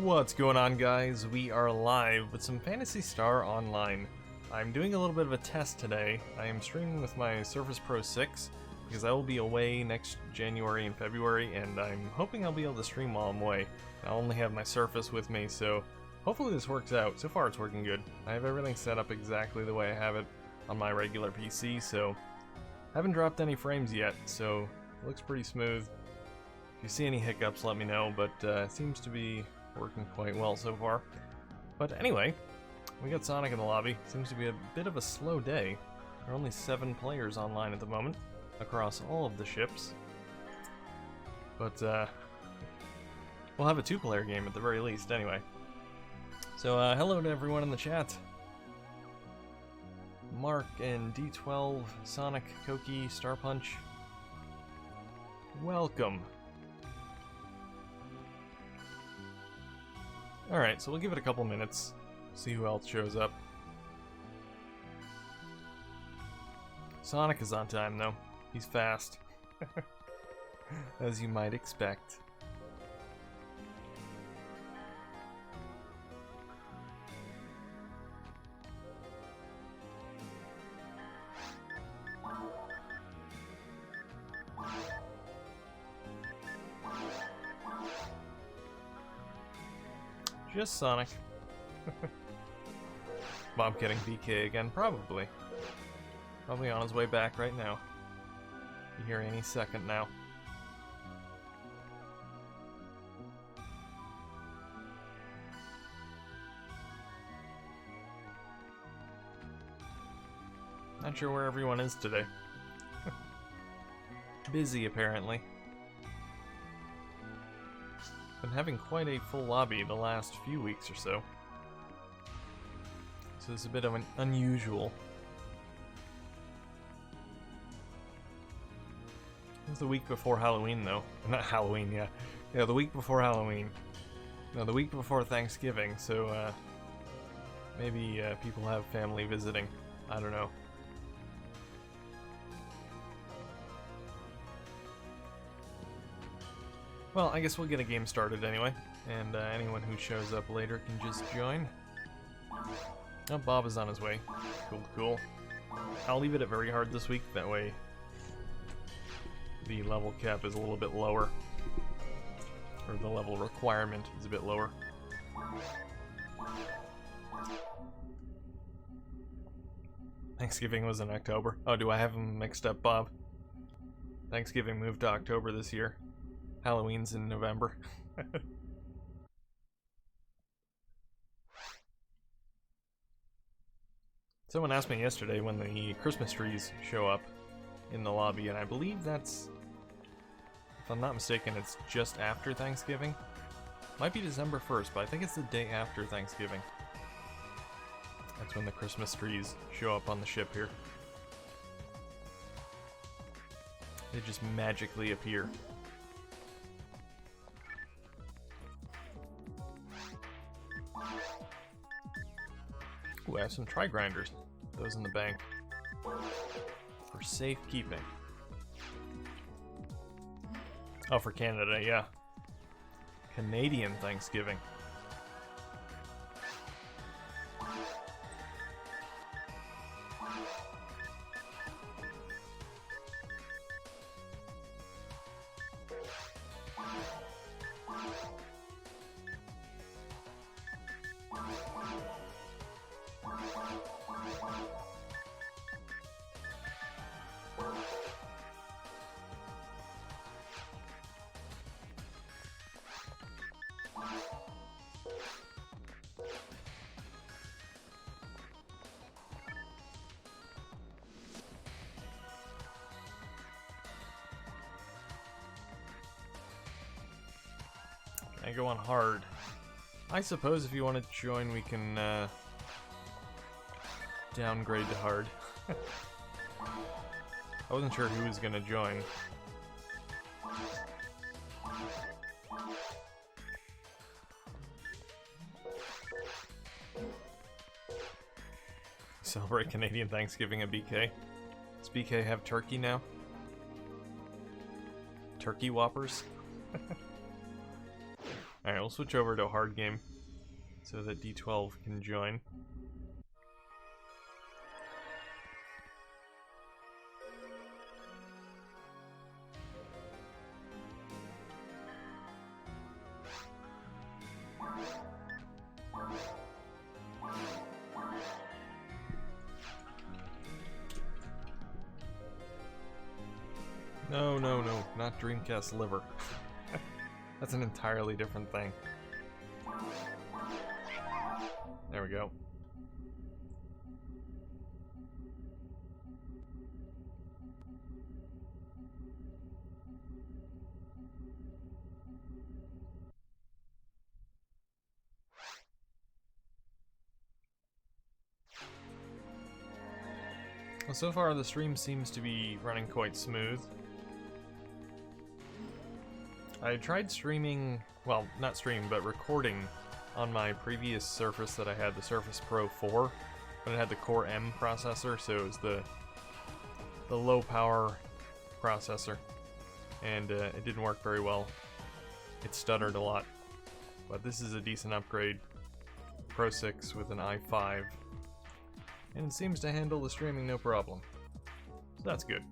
What's going on, guys? We are live with some Phantasy Star Online. I'm doing a little bit of a test today. I am streaming with my Surface Pro 6 because I will be away next January and February, and I'm hoping I'll be able to stream while I'm away. I'll only have my Surface with me, so hopefully this works out. So far it's working good. I have everything set up exactly the way I have it on my regular PC, so haven't dropped any frames yet, so it looks pretty smooth. If you see any hiccups, let me know, but it seems to be working quite well so far. But anyway, we got Sonic in the lobby. Seems to be a bit of a slow day. There are only 7 players online at the moment, across all of the ships. But we'll have a 2-player game at the very least, anyway. So hello to everyone in the chat. Mark and D12, Sonic, Koki, Star Punch. Welcome. Alright, so we'll give it a couple minutes, see who else shows up. Sonic is on time, though. He's fast. As you might expect. Just Sonic. Bob getting BK again, probably. Probably on his way back right now. Be here any second now. Not sure where everyone is today. Busy, apparently. Been having quite a full lobby the last few weeks or so. So it's a bit of an unusual. It was the week before Halloween, though. Not Halloween, yeah. Yeah, the week before Halloween. No, the week before Thanksgiving, so maybe people have family visiting. I don't know. Well, I guess we'll get a game started anyway, and anyone who shows up later can just join. Oh, Bob is on his way. Cool, cool. I'll leave it at very hard this week, that way the level cap is a little bit lower. Or the level requirement is a bit lower. Thanksgiving was in October. Oh, do I have them mixed up, Bob? Thanksgiving moved to October this year. Halloween's in November. Someone asked me yesterday when the Christmas trees show up in the lobby, and I believe that's, if I'm not mistaken, it's just after Thanksgiving. Might be December 1st, but I think it's the day after Thanksgiving. That's when the Christmas trees show up on the ship here. They just magically appear. Ooh, I have some tri-grinders. Those in the bank. For safekeeping. Oh, for Canada, yeah. Canadian Thanksgiving. I go on hard. I suppose if you want to join, we can downgrade to hard. I wasn't sure who was gonna join. Celebrate Canadian Thanksgiving at BK. Does BK have turkey now? Turkey Whoppers? Alright, we'll switch over to a hard game so that D12 can join. No, no, no, not Dreamcast liver. That's an entirely different thing. There we go. Well, so far the stream seems to be running quite smooth. I tried streaming, well, not streaming, but recording on my previous Surface that I had, the Surface Pro 4, but it had the Core M processor, so it was the low power processor, and it didn't work very well. It stuttered a lot, but this is a decent upgrade. Pro 6 with an i5, and it seems to handle the streaming no problem, so that's good.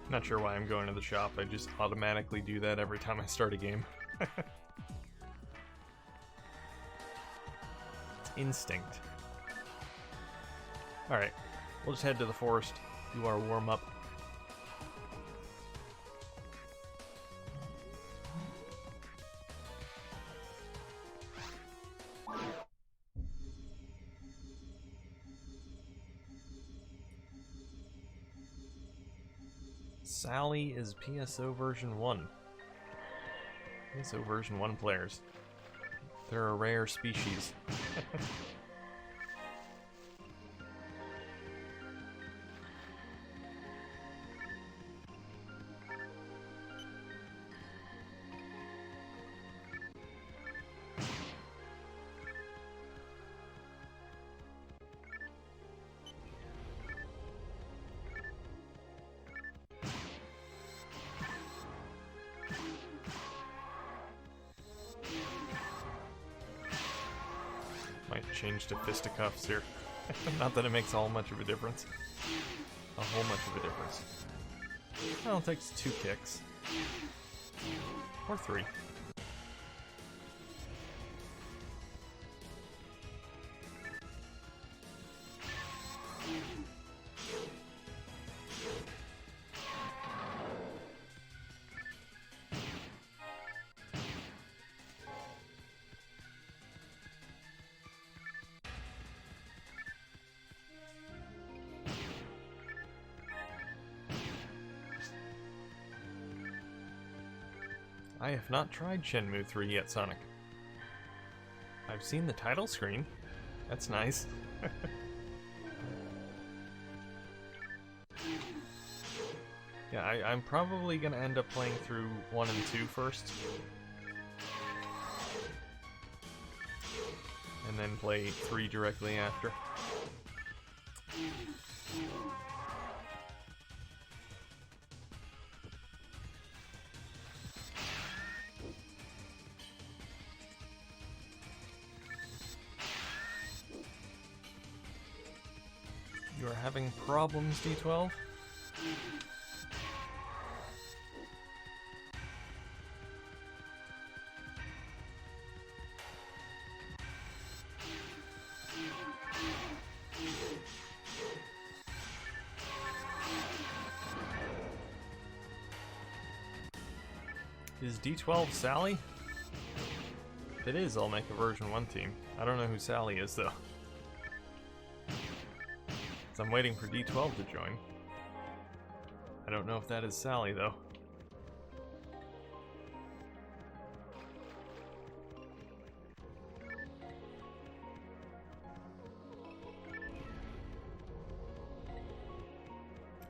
Not sure why I'm going to the shop, I just automatically do that every time I start a game. It's instinct. Alright, we'll just head to the forest, do our warm-up. Sally is PSO version 1. PSO version 1 players. They're a rare species. Might change to fisticuffs here. Not that it makes all much of a difference. A whole much of a difference. Well, it takes 2 kicks. Or 3. I have not tried Shenmue 3 yet, Sonic. I've seen the title screen. That's nice. Yeah, I'm probably gonna end up playing through 1 and 2 first. And then play 3 directly after. You are having problems, D12? Is D12 Sally? If it is, I'll make a version 1 team. I don't know who Sally is, though. So I'm waiting for D12 to join. I don't know if that is Sally, though.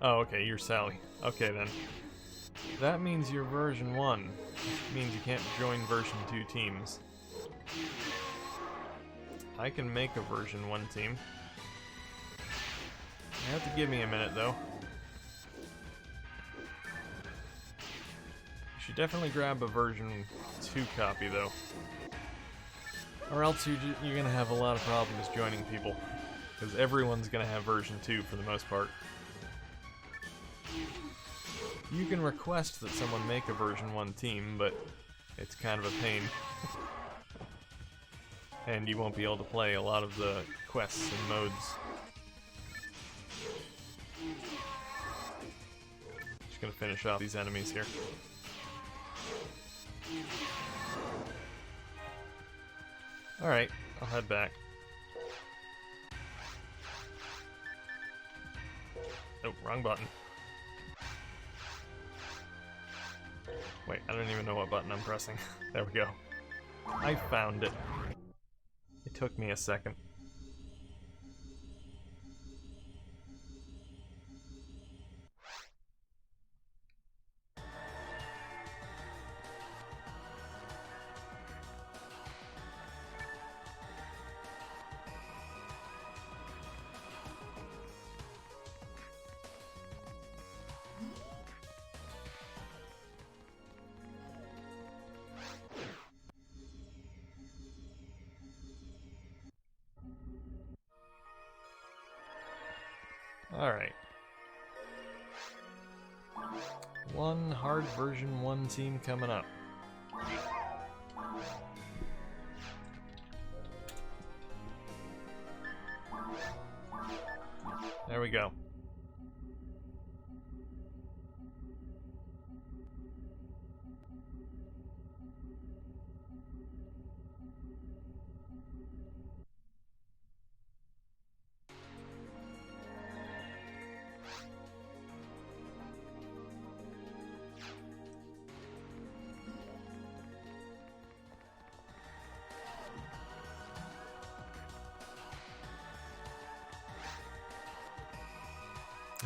Oh, okay, you're Sally. Okay, then. That means you're version 1. Which means you can't join version 2 teams. I can make a version 1 team. You have to give me a minute, though. Should definitely grab a version 2 copy though, or else you're gonna have a lot of problems joining people, because everyone's gonna have version 2 for the most part. You can request that someone make a version 1 team, but it's kind of a pain. And you won't be able to play a lot of the quests and modes. Just gonna finish off these enemies here. Alright, I'll head back. Oh, wrong button. Wait, I don't even know what button I'm pressing. There we go. I found it. It took me a second. Alright. One hard version 1 team coming up. There we go.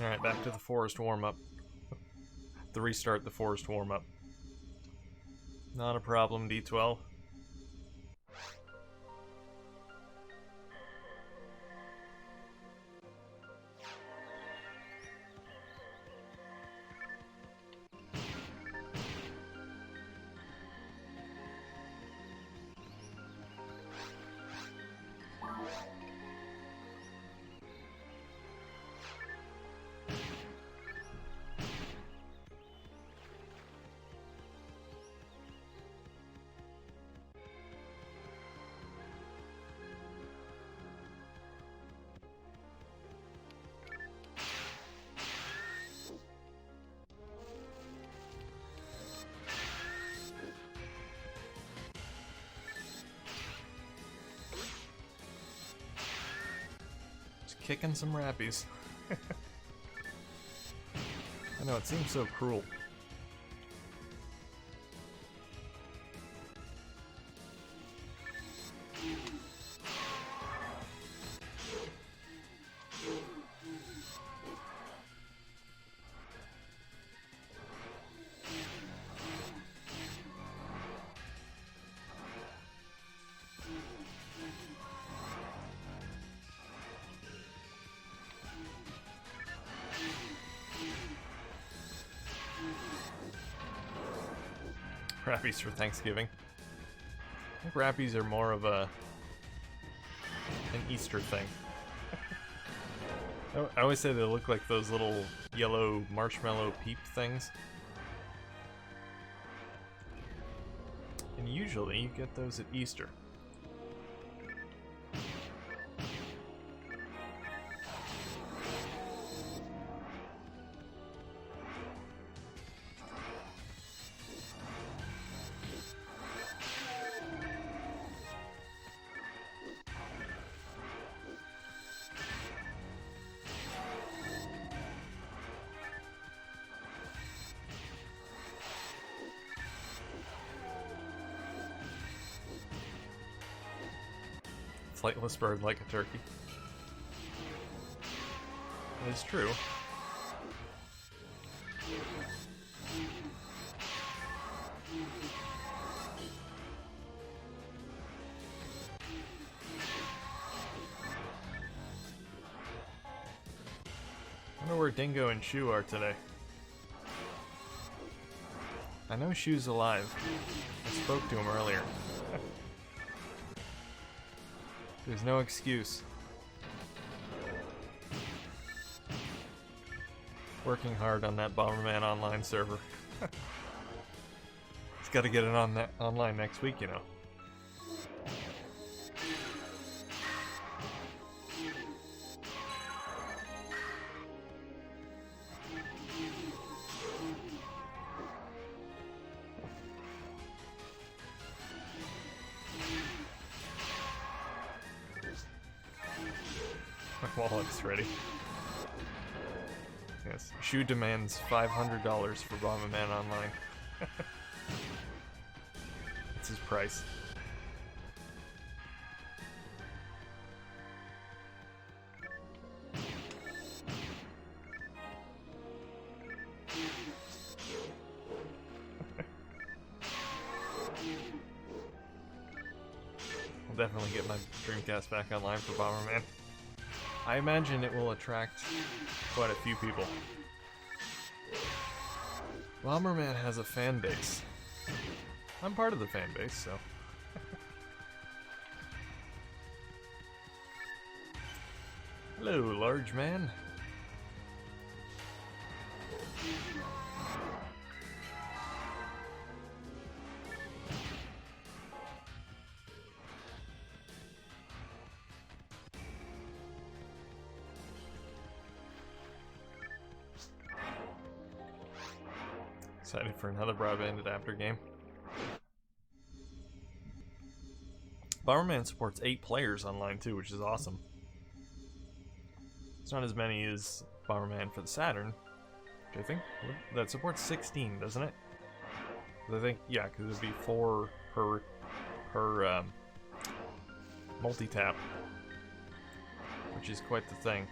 Alright, back to the forest warm-up. To restart the forest warm-up. Not a problem, D12. Kicking some rappies. I know, it seems so cruel. Rappies for Thanksgiving. I think rappies are more of an Easter thing. I always say they look like those little yellow marshmallow peep things. And usually you get those at Easter. Flightless bird like a turkey. That is true. I wonder where Dingo and Shu are today. I know Shu's alive. I spoke to him earlier. There's no excuse. Working hard on that Bomberman Online server. He's got to get it on that online next week, you know. My wallet's ready. Yes, Shu demands $500 for Bomberman Online. That's his price. I'll definitely get my Dreamcast back online for Bomberman. I imagine it will attract quite a few people. Bomberman has a fan base. I'm part of the fan base, so. Hello, large man. Excited for another broadband adapter game. Bomberman supports 8 players online too, which is awesome. It's not as many as Bomberman for the Saturn, which I think that supports 16, doesn't it? I think, yeah, because it'd be 4 per multi-tap, which is quite the thing.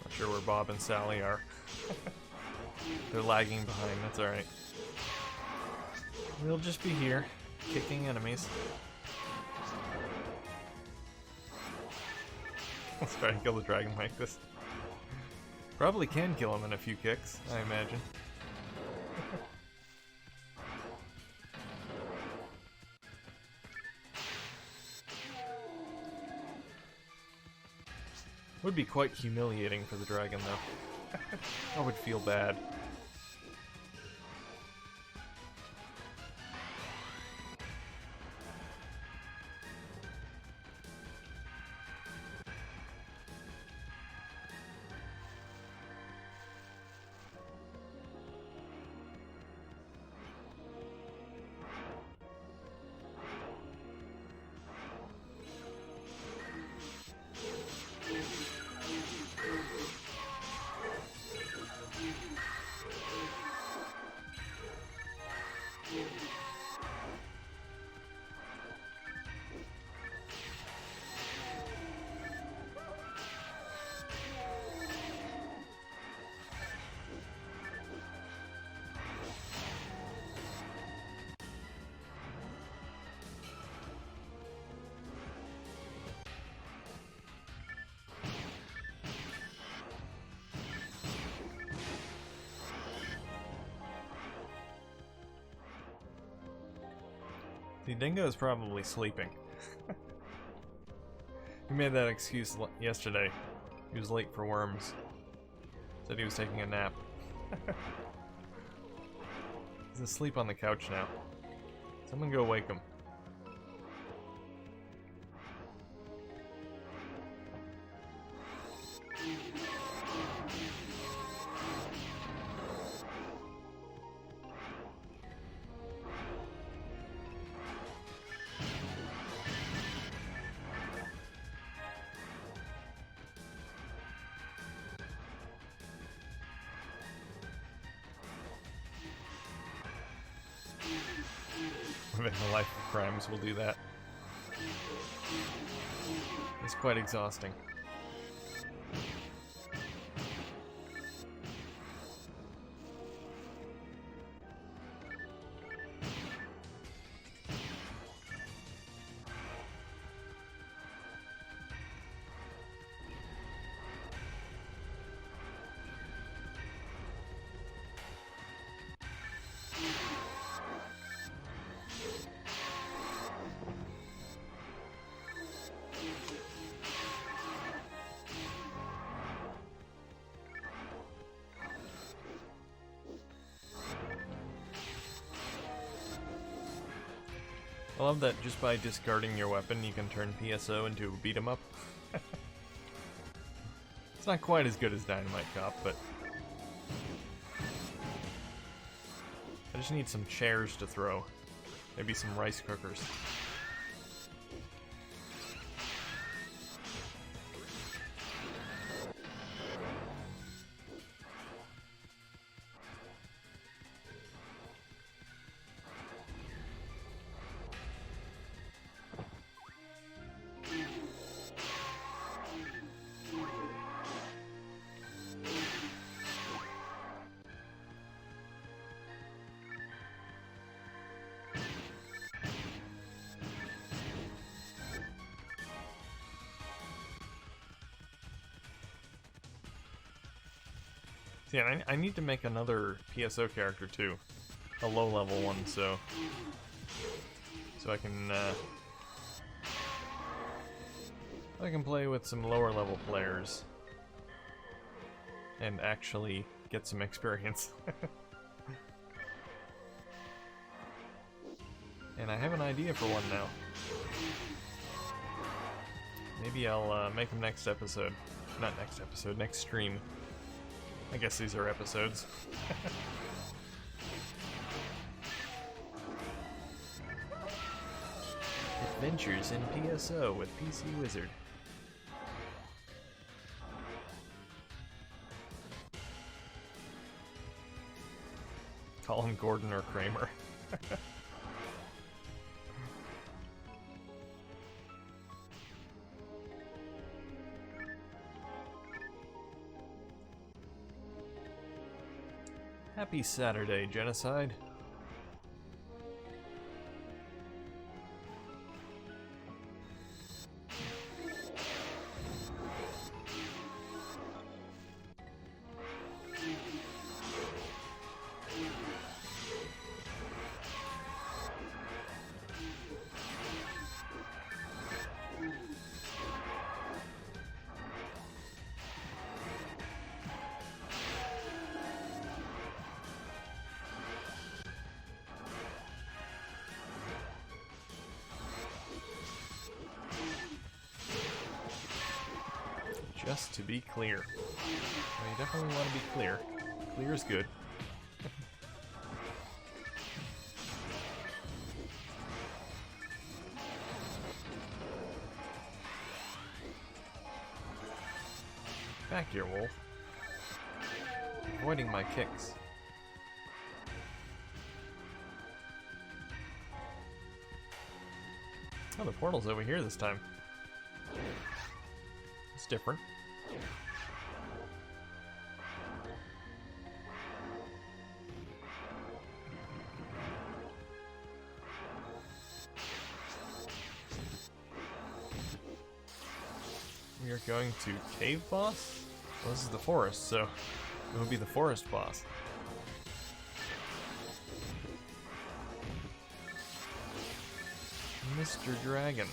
Not sure where Bob and Sally are. They're lagging behind, that's alright. We'll just be here, kicking enemies. Let's try and kill the dragon like this. Probably can kill him in a few kicks, I imagine. Would be quite humiliating for the dragon, though. I would feel bad. The dingo is probably sleeping. He made that excuse yesterday. He was late for worms. Said he was taking a nap. He's asleep on the couch now. Someone go wake him. living the life of crimes will do that. It's quite exhausting. I love that just by discarding your weapon, you can turn PSO into a beat-em-up. It's not quite as good as Dynamite Cop, but I just need some chairs to throw. Maybe some rice cookers. Yeah, I need to make another PSO character too, a low-level one, so I can play with some lower-level players and actually get some experience. And I have an idea for one now. Maybe I'll make them next episode. Not next episode, next stream. I guess these are episodes. Adventures in PSO with PC Wizard. Call him Gordon or Kramer. Happy Saturday, Genocide. Just to be clear. Well, you definitely want to be clear. Clear is good. Back here, Wolf. Avoiding my kicks. Oh, the portal's over here this time. It's different. We are going to Cave Boss? Well, this is the forest, so it would be the forest boss. Mr. Dragon.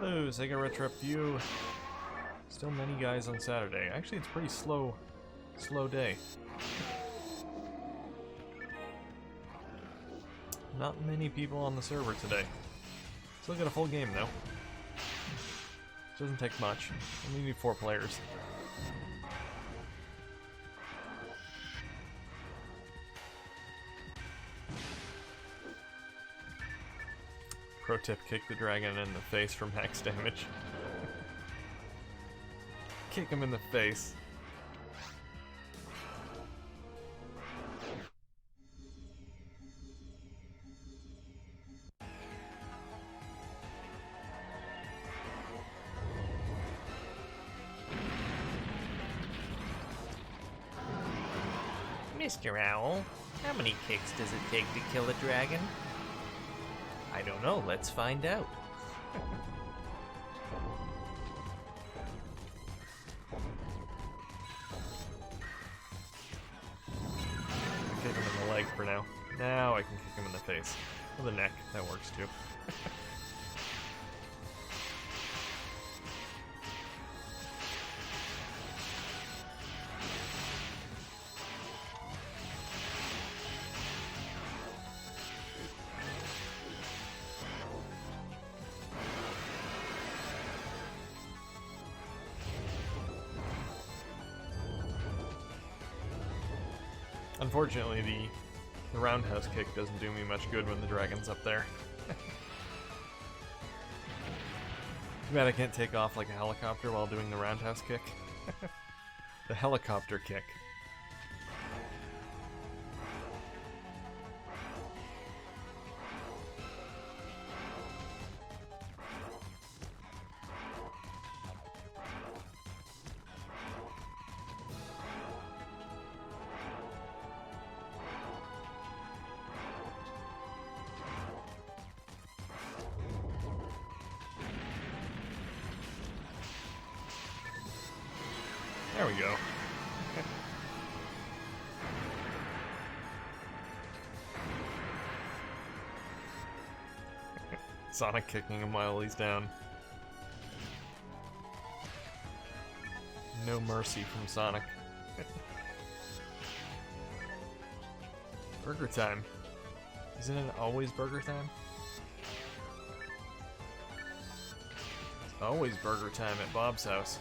Hello, Sega Retro View. Still many guys on Saturday. Actually, it's pretty slow day. Not many people on the server today. Still got a full game though. Doesn't take much. Only need 4 players. Pro tip, kick the dragon in the face for max damage. Kick him in the face. Mr. Owl, how many kicks does it take to kill a dragon? I don't know, let's find out. Kick him in the leg for now. Now I can kick him in the face. Or the neck, that works too. Unfortunately, the roundhouse kick doesn't do me much good when the dragon's up there. Too bad I can't take off like a helicopter while doing the roundhouse kick. The helicopter kick. There we go. Sonic kicking him while he's down. No mercy from Sonic. Burger time. Isn't it always burger time? It's always burger time at Bob's house.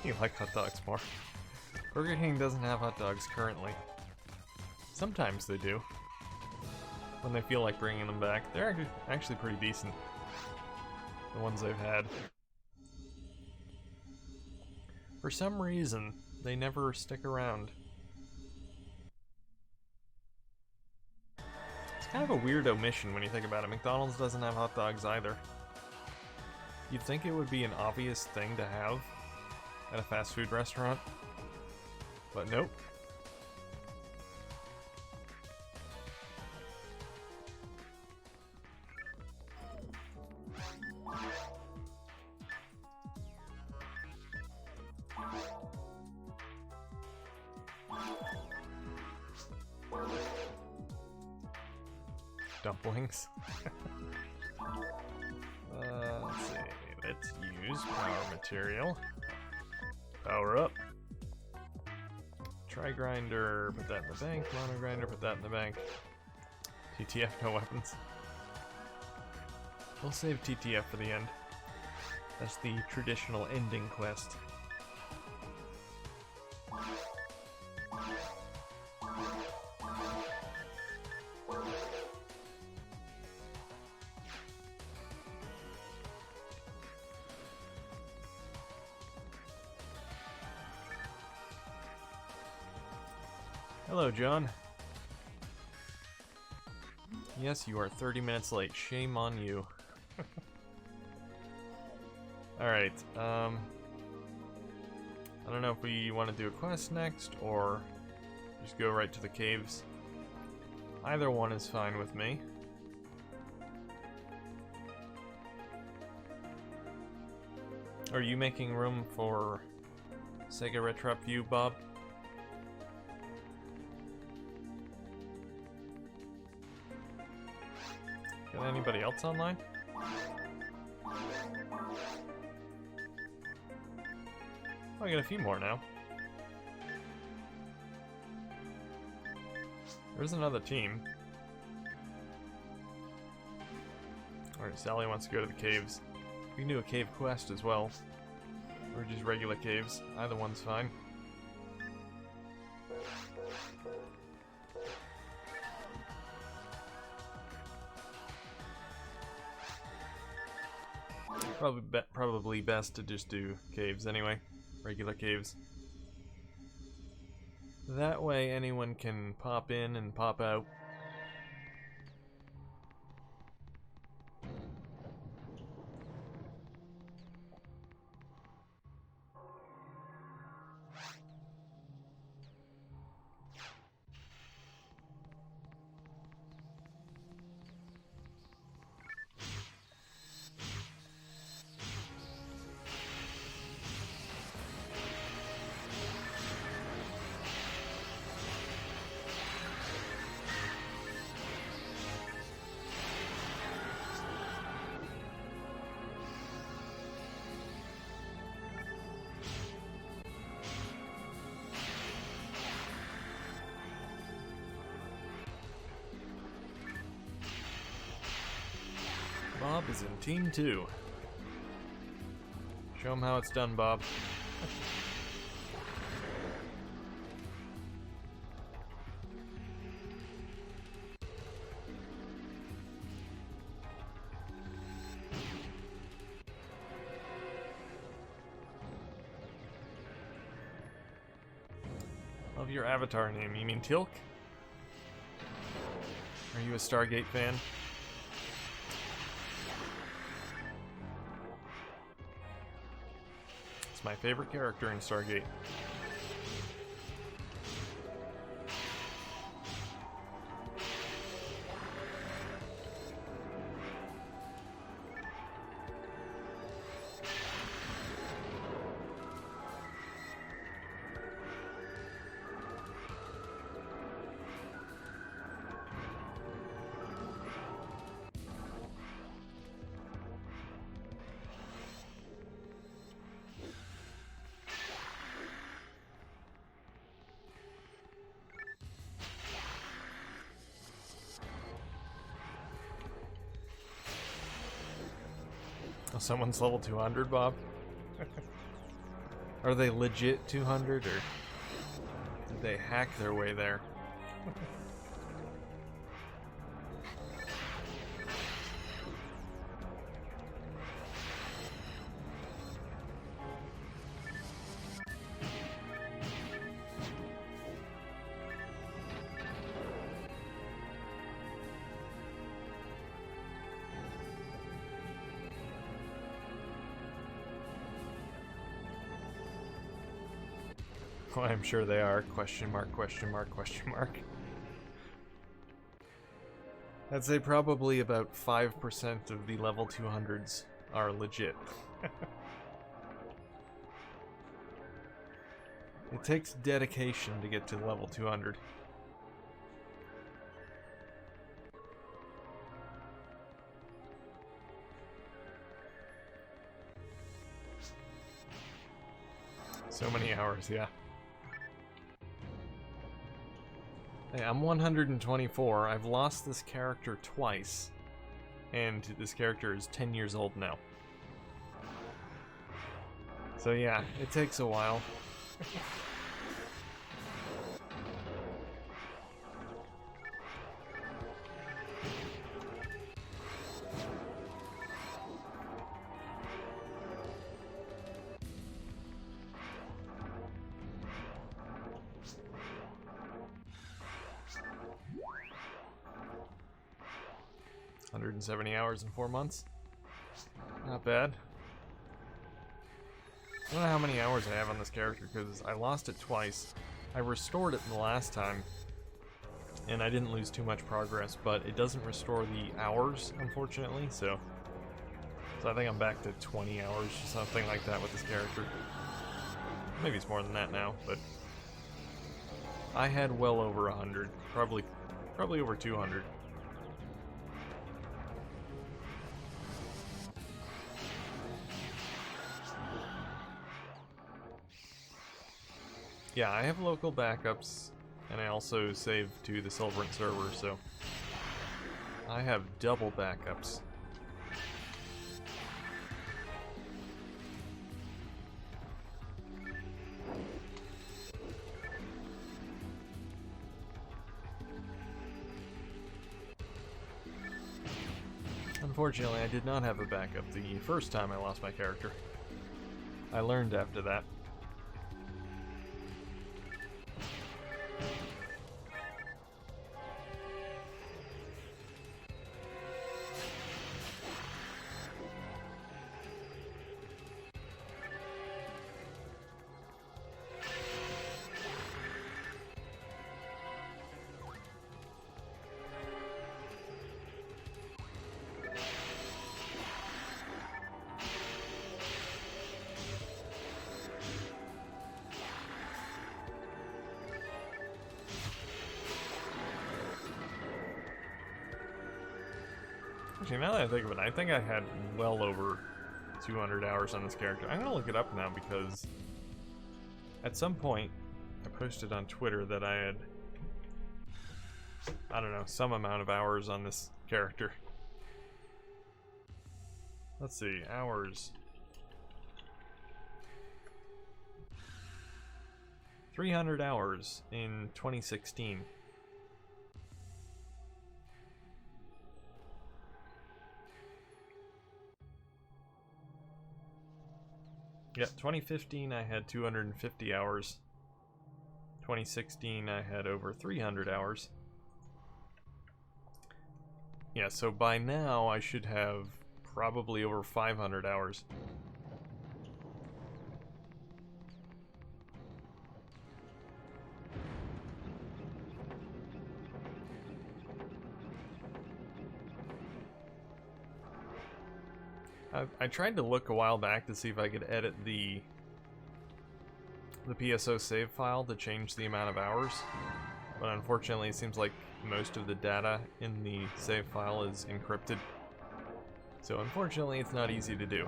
You like hot dogs more. Burger King doesn't have hot dogs currently. Sometimes they do. When they feel like bringing them back. They're actually pretty decent. The ones I've had. For some reason, they never stick around. It's kind of a weird omission when you think about it. McDonald's doesn't have hot dogs either. You'd think it would be an obvious thing to have at a fast food restaurant, but nope. Dumplings. Let's see. Let's use power material. Power up. Try grinder, put that in the bank. Mono grinder, put that in the bank. TTF, no weapons. We'll save TTF for the end. That's the traditional ending quest. Hello, John. Yes, you are 30 minutes late. Shame on you. Alright, I don't know if we want to do a quest next, or just go right to the caves. Either one is fine with me. Are you making room for Sega Retro View, Bob? Got anybody else online? Oh, I got a few more now. There's another team. Alright, Sally wants to go to the caves. We can do a cave quest as well. Or just regular caves. Either one's fine. Probably best to just do caves anyway. Regular caves. That way anyone can pop in and pop out. Bob is in Team 2. Show him how it's done, Bob. Love your avatar name. You mean Tilk? Are you a Stargate fan? It's my favorite character in Stargate. Oh, someone's level 200, Bob? Are they legit 200, or did they hack their way there? Oh, I'm sure they are. Question mark, question mark, question mark. I'd say probably about 5% of the level 200s are legit. It takes dedication to get to level 200. So many hours, yeah. Hey, I'm 124. I've lost this character twice. And this character is 10 years old now. So yeah, it takes a while. 170 hours in 4 months. Not bad. I don't know how many hours I have on this character because I lost it twice. I restored it the last time, and I didn't lose too much progress, but it doesn't restore the hours, unfortunately, so I think I'm back to 20 hours or something like that with this character. Maybe it's more than that now, but I had well over 100, probably over 200. Yeah, I have local backups, and I also save to the Silverant server, so I have double backups. Unfortunately, I did not have a backup the first time I lost my character. I learned after that. Actually, now that I think of it, I think I had well over 200 hours on this character. I'm gonna look it up now because at some point I posted on Twitter that I had, I don't know, some amount of hours on this character. Let's see, hours. 300 hours in 2016. Yep, 2015 I had 250 hours. 2016 I had over 300 hours. Yeah, so by now I should have probably over 500 hours. I tried to look a while back to see if I could edit the PSO save file to change the amount of hours, but unfortunately it seems like most of the data in the save file is encrypted, so unfortunately it's not easy to do.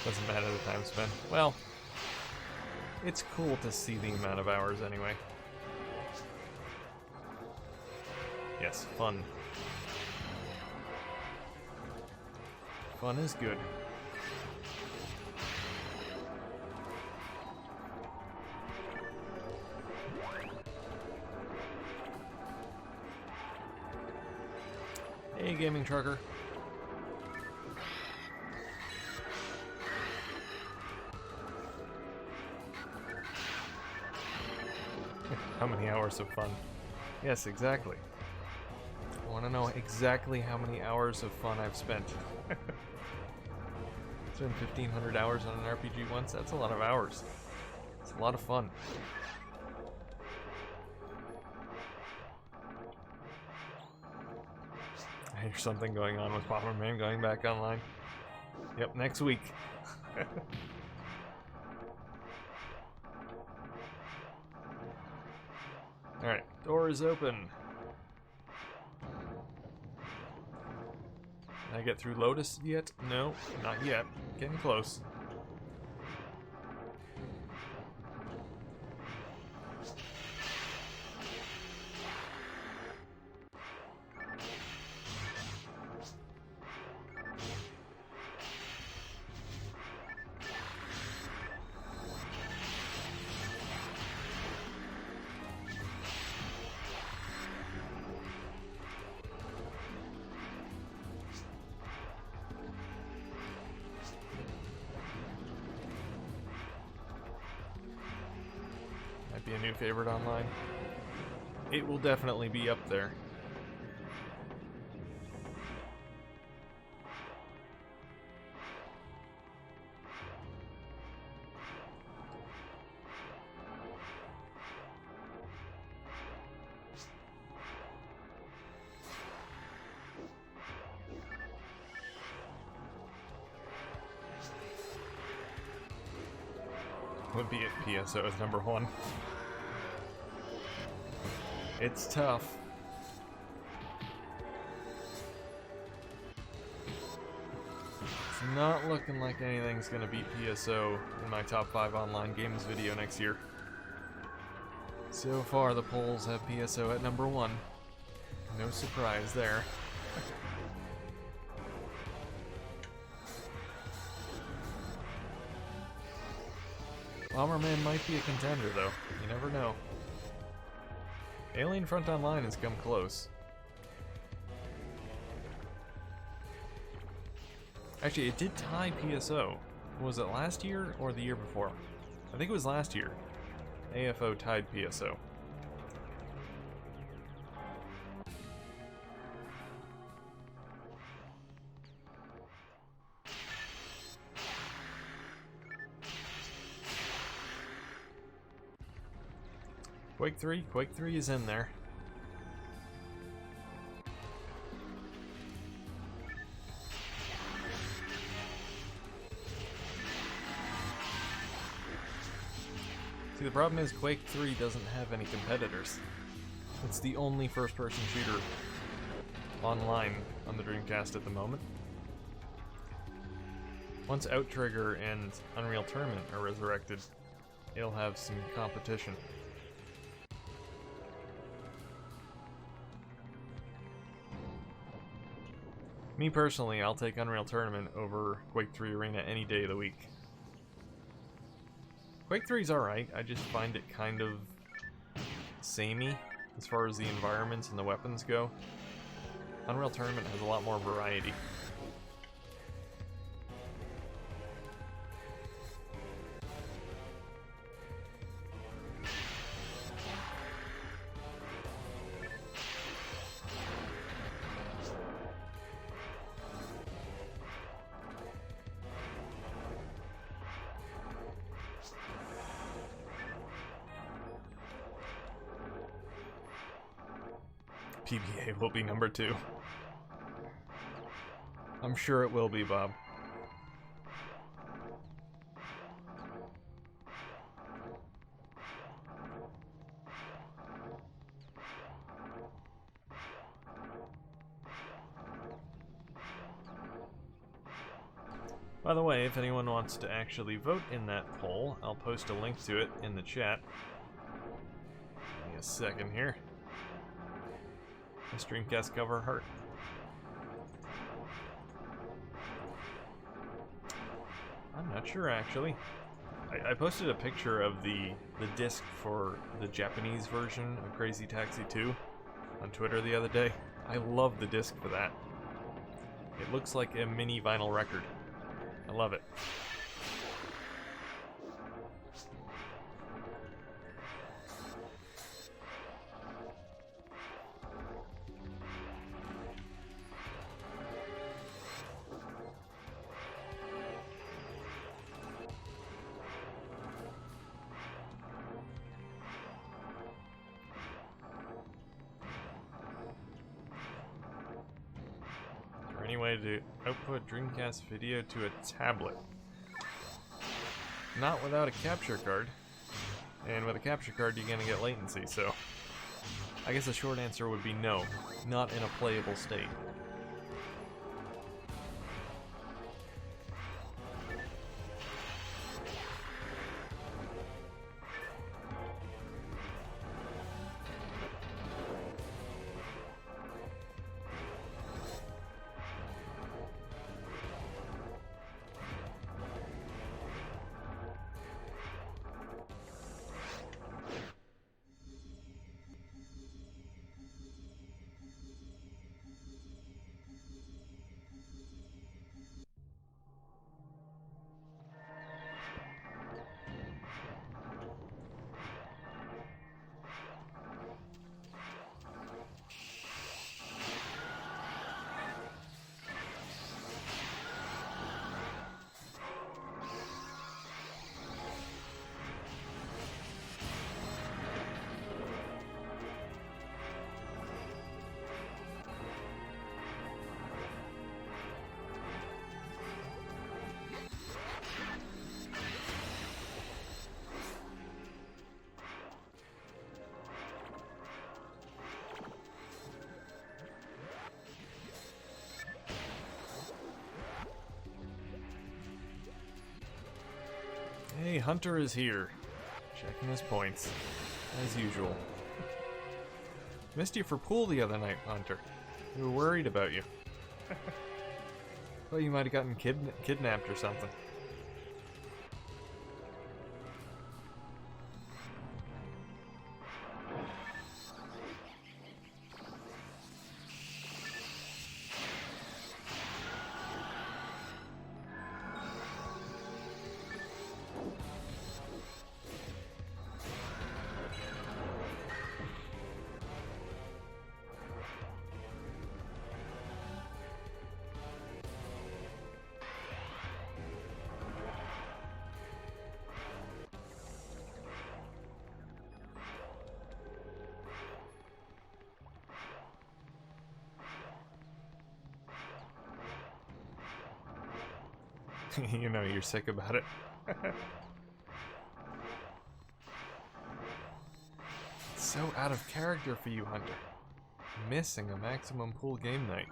Doesn't matter the time spent. Well, it's cool to see the amount of hours anyway. Yes, fun. Fun is good. Hey, gaming trucker. How many hours of fun? Yes, exactly. I want to know exactly how many hours of fun I've spent. Spent 1,500 hours on an RPG once? That's a lot of hours. It's a lot of fun. I hear something going on with Bomberman going back online. Yep, next week. Alright, door is open. Can I get through Lotus yet? No, not yet. Getting close. new favorite online. It will definitely be up there. Would be at PSO as number 1. It's tough. It's not looking like anything's gonna beat PSO in my top 5 online games video next year. So far, the polls have PSO at number 1. No surprise there. Bomberman might be a contender, though. You never know. Alien Front Online has come close. Actually, it did tie PSO. Was it last year or the year before? I think it was last year. AFO tied PSO. Quake 3 is in there. See, the problem is Quake 3 doesn't have any competitors. It's the only first-person shooter online on the Dreamcast at the moment. Once Outrigger and Unreal Tournament are resurrected, it'll have some competition. Me personally, I'll take Unreal Tournament over Quake 3 Arena any day of the week. Quake 3's alright, I just find it kind of samey as far as the environments and the weapons go. Unreal Tournament has a lot more variety. PBA will be number 2. I'm sure it will be, Bob. By the way, if anyone wants to actually vote in that poll, I'll post a link to it in the chat. Give me a second here. This Dreamcast cover heart. I'm not sure, actually. I posted a picture of the disc for the Japanese version of Crazy Taxi 2 on Twitter the other day. I love the disc for that. It looks like a mini vinyl record. I love it. Any way to output Dreamcast video to a tablet? Not without a capture card. And with a capture card, you're gonna get latency, so I guess the short answer would be no, not in a playable state. Hey, Hunter is here. Checking his points. As usual. Missed you for pool the other night, Hunter. We were worried about you. Thought you might have gotten kidnapped or something. You know you're sick about it. It's so out of character for you, Hunter. Missing a maximum pool game night.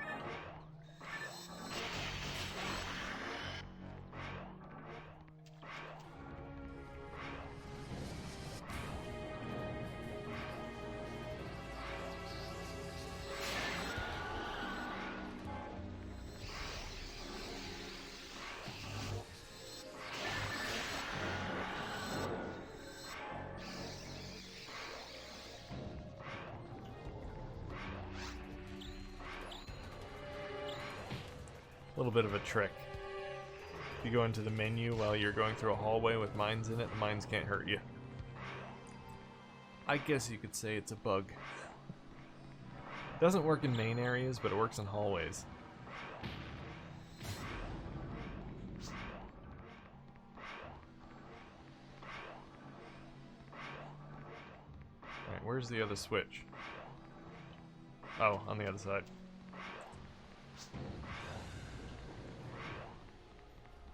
A little bit of a trick. If you go into the menu while you're going through a hallway with mines in it, the mines can't hurt you. I guess you could say it's a bug. Doesn't work in main areas, but it works in hallways. Alright, where's the other switch? Oh, on the other side.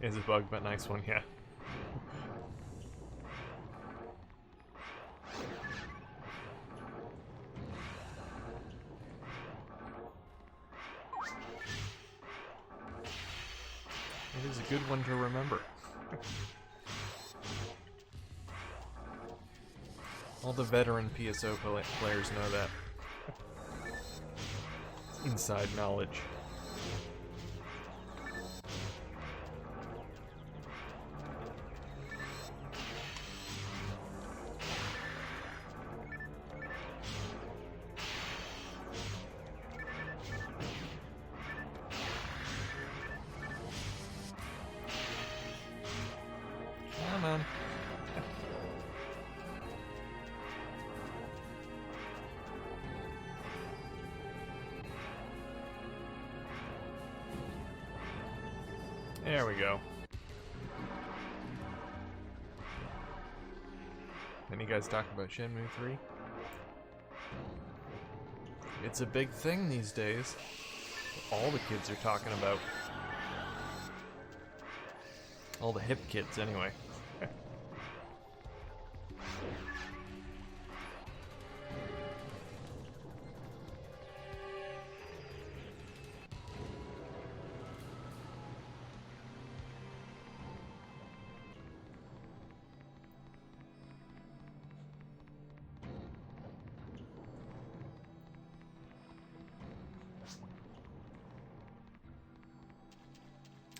Is a bug, but nice one, yeah. It is a good one to remember. All the veteran PSO players know that. Inside knowledge. Come on. There we go. Any guys talk about Shenmue 3? It's a big thing these days. All the kids are talking about. All the hip kids, anyway.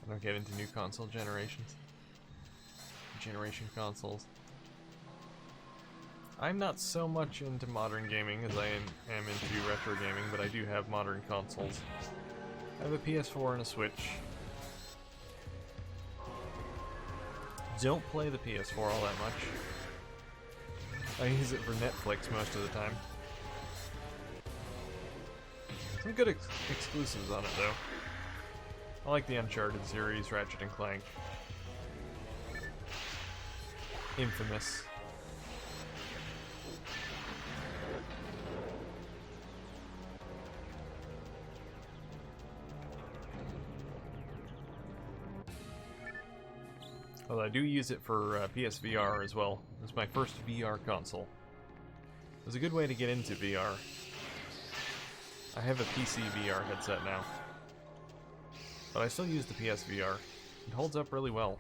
I don't get into new console generations. Generation consoles. I'm not so much into modern gaming as I am into retro gaming, but I do have modern consoles. I have a PS4 and a Switch. Don't play the PS4 all that much. I use it for Netflix most of the time. Some good exclusives on it though. I like the Uncharted series, Ratchet and Clank. Infamous. Well, I do use it for PSVR as well. It was my first VR console. It was a good way to get into VR. I have a PC VR headset now. But I still use the PSVR. It holds up really well.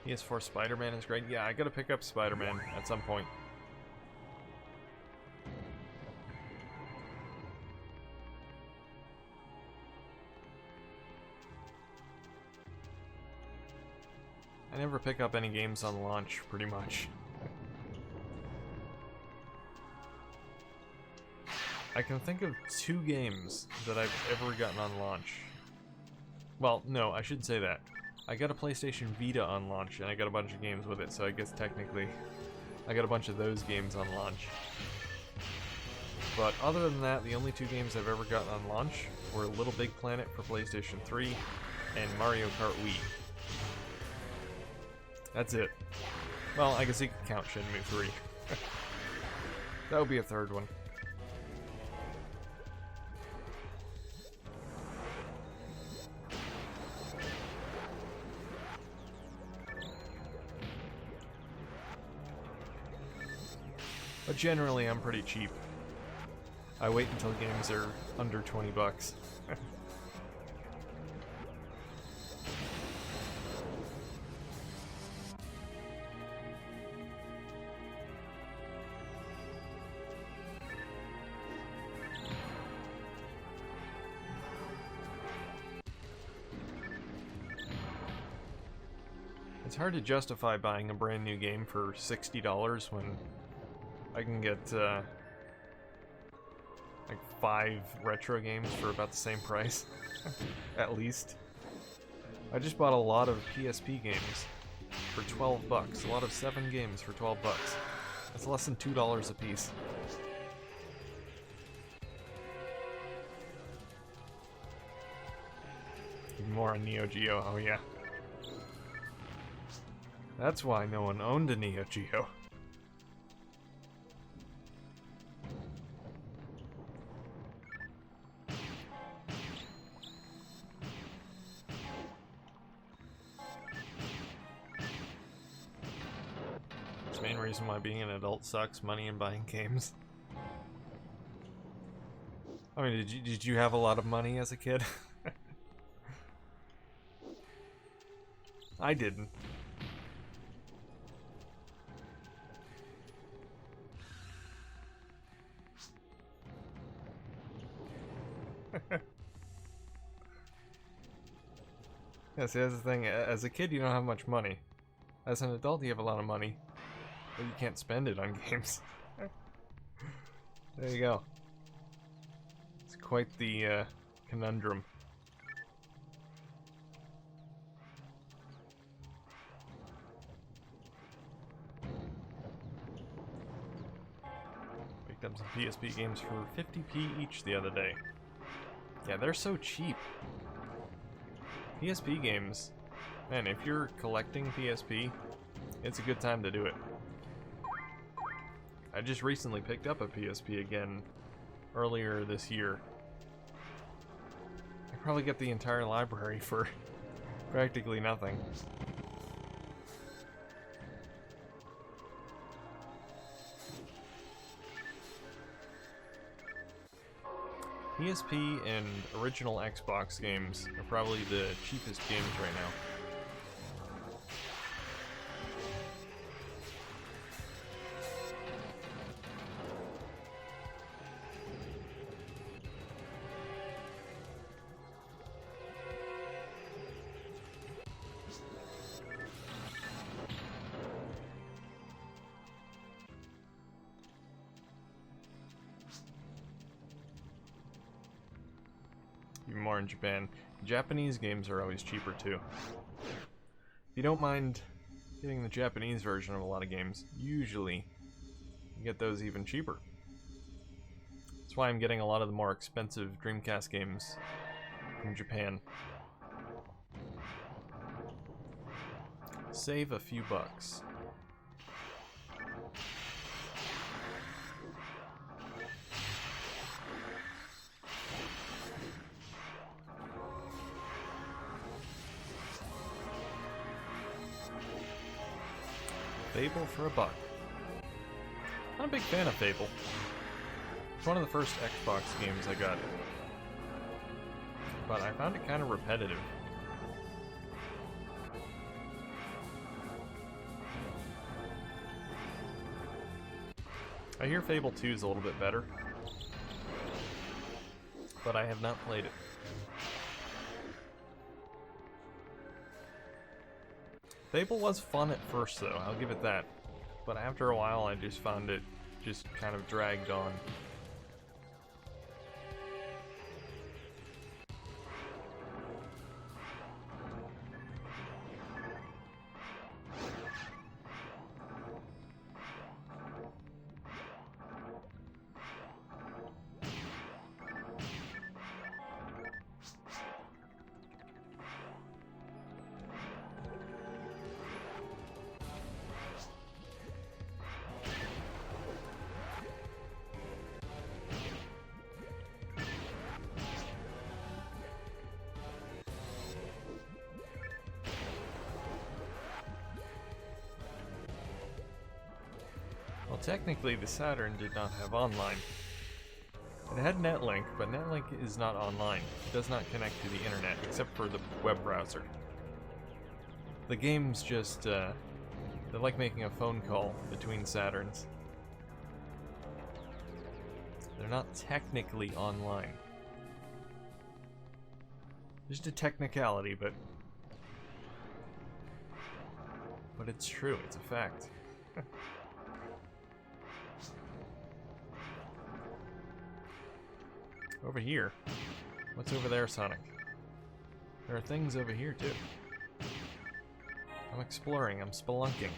PS4 Spider-Man is great. Yeah, I gotta pick up Spider-Man at some point. I never pick up any games on launch, pretty much. I can think of 2 games that I've ever gotten on launch. Well, no, I shouldn't say that. I got a PlayStation Vita on launch, and I got a bunch of games with it, so I guess technically I got a bunch of those games on launch. But other than that, the only 2 games I've ever gotten on launch were Little Big Planet for PlayStation 3 and Mario Kart Wii. That's it. Well, I guess you could count Shenmue 3. That would be a third one. But generally, I'm pretty cheap. I wait until games are under 20 bucks. It's hard to justify buying a brand new game for $60 when I can get like 5 retro games for about the same price, at least. I just bought a lot of PSP games for 12 bucks. A lot of 7 games for 12 bucks. That's less than $2 a piece. Even more on Neo Geo, oh yeah. That's why no one owned a Neo Geo. It's the main reason why being an adult sucks, money and buying games. I mean, did you have a lot of money as a kid? I didn't. Yeah, see, that's the thing. As a kid, you don't have much money. As an adult, you have a lot of money, but you can't spend it on games. There you go. It's quite the conundrum. Picked up some PSP games for 50p each the other day. Yeah, they're so cheap. PSP games, man, if you're collecting PSP, it's a good time to do it. I just recently picked up a PSP again earlier this year. I probably get the entire library for practically nothing. PSP and original Xbox games are probably the cheapest games right now. Even more in Japan. Japanese games are always cheaper too. If you don't mind getting the Japanese version of a lot of games, usually you get those even cheaper. That's why I'm getting a lot of the more expensive Dreamcast games from Japan. Save a few bucks. Fable for a buck. Not a big fan of Fable. It's one of the first Xbox games I got. But I found it kind of repetitive. I hear Fable 2 is a little bit better, but I have not played it. Fable was fun at first, though, I'll give it that. But after a while, I just found it just kind of dragged on. Well, technically the Saturn did not have online. It had Netlink, but Netlink is not online. It does not connect to the internet, except for the web browser. The game's just, they're like making a phone call between Saturns. They're not technically online. Just a technicality, but it's true, it's a fact. Over here? What's over there, Sonic? There are things over here, too. I'm exploring, I'm spelunking.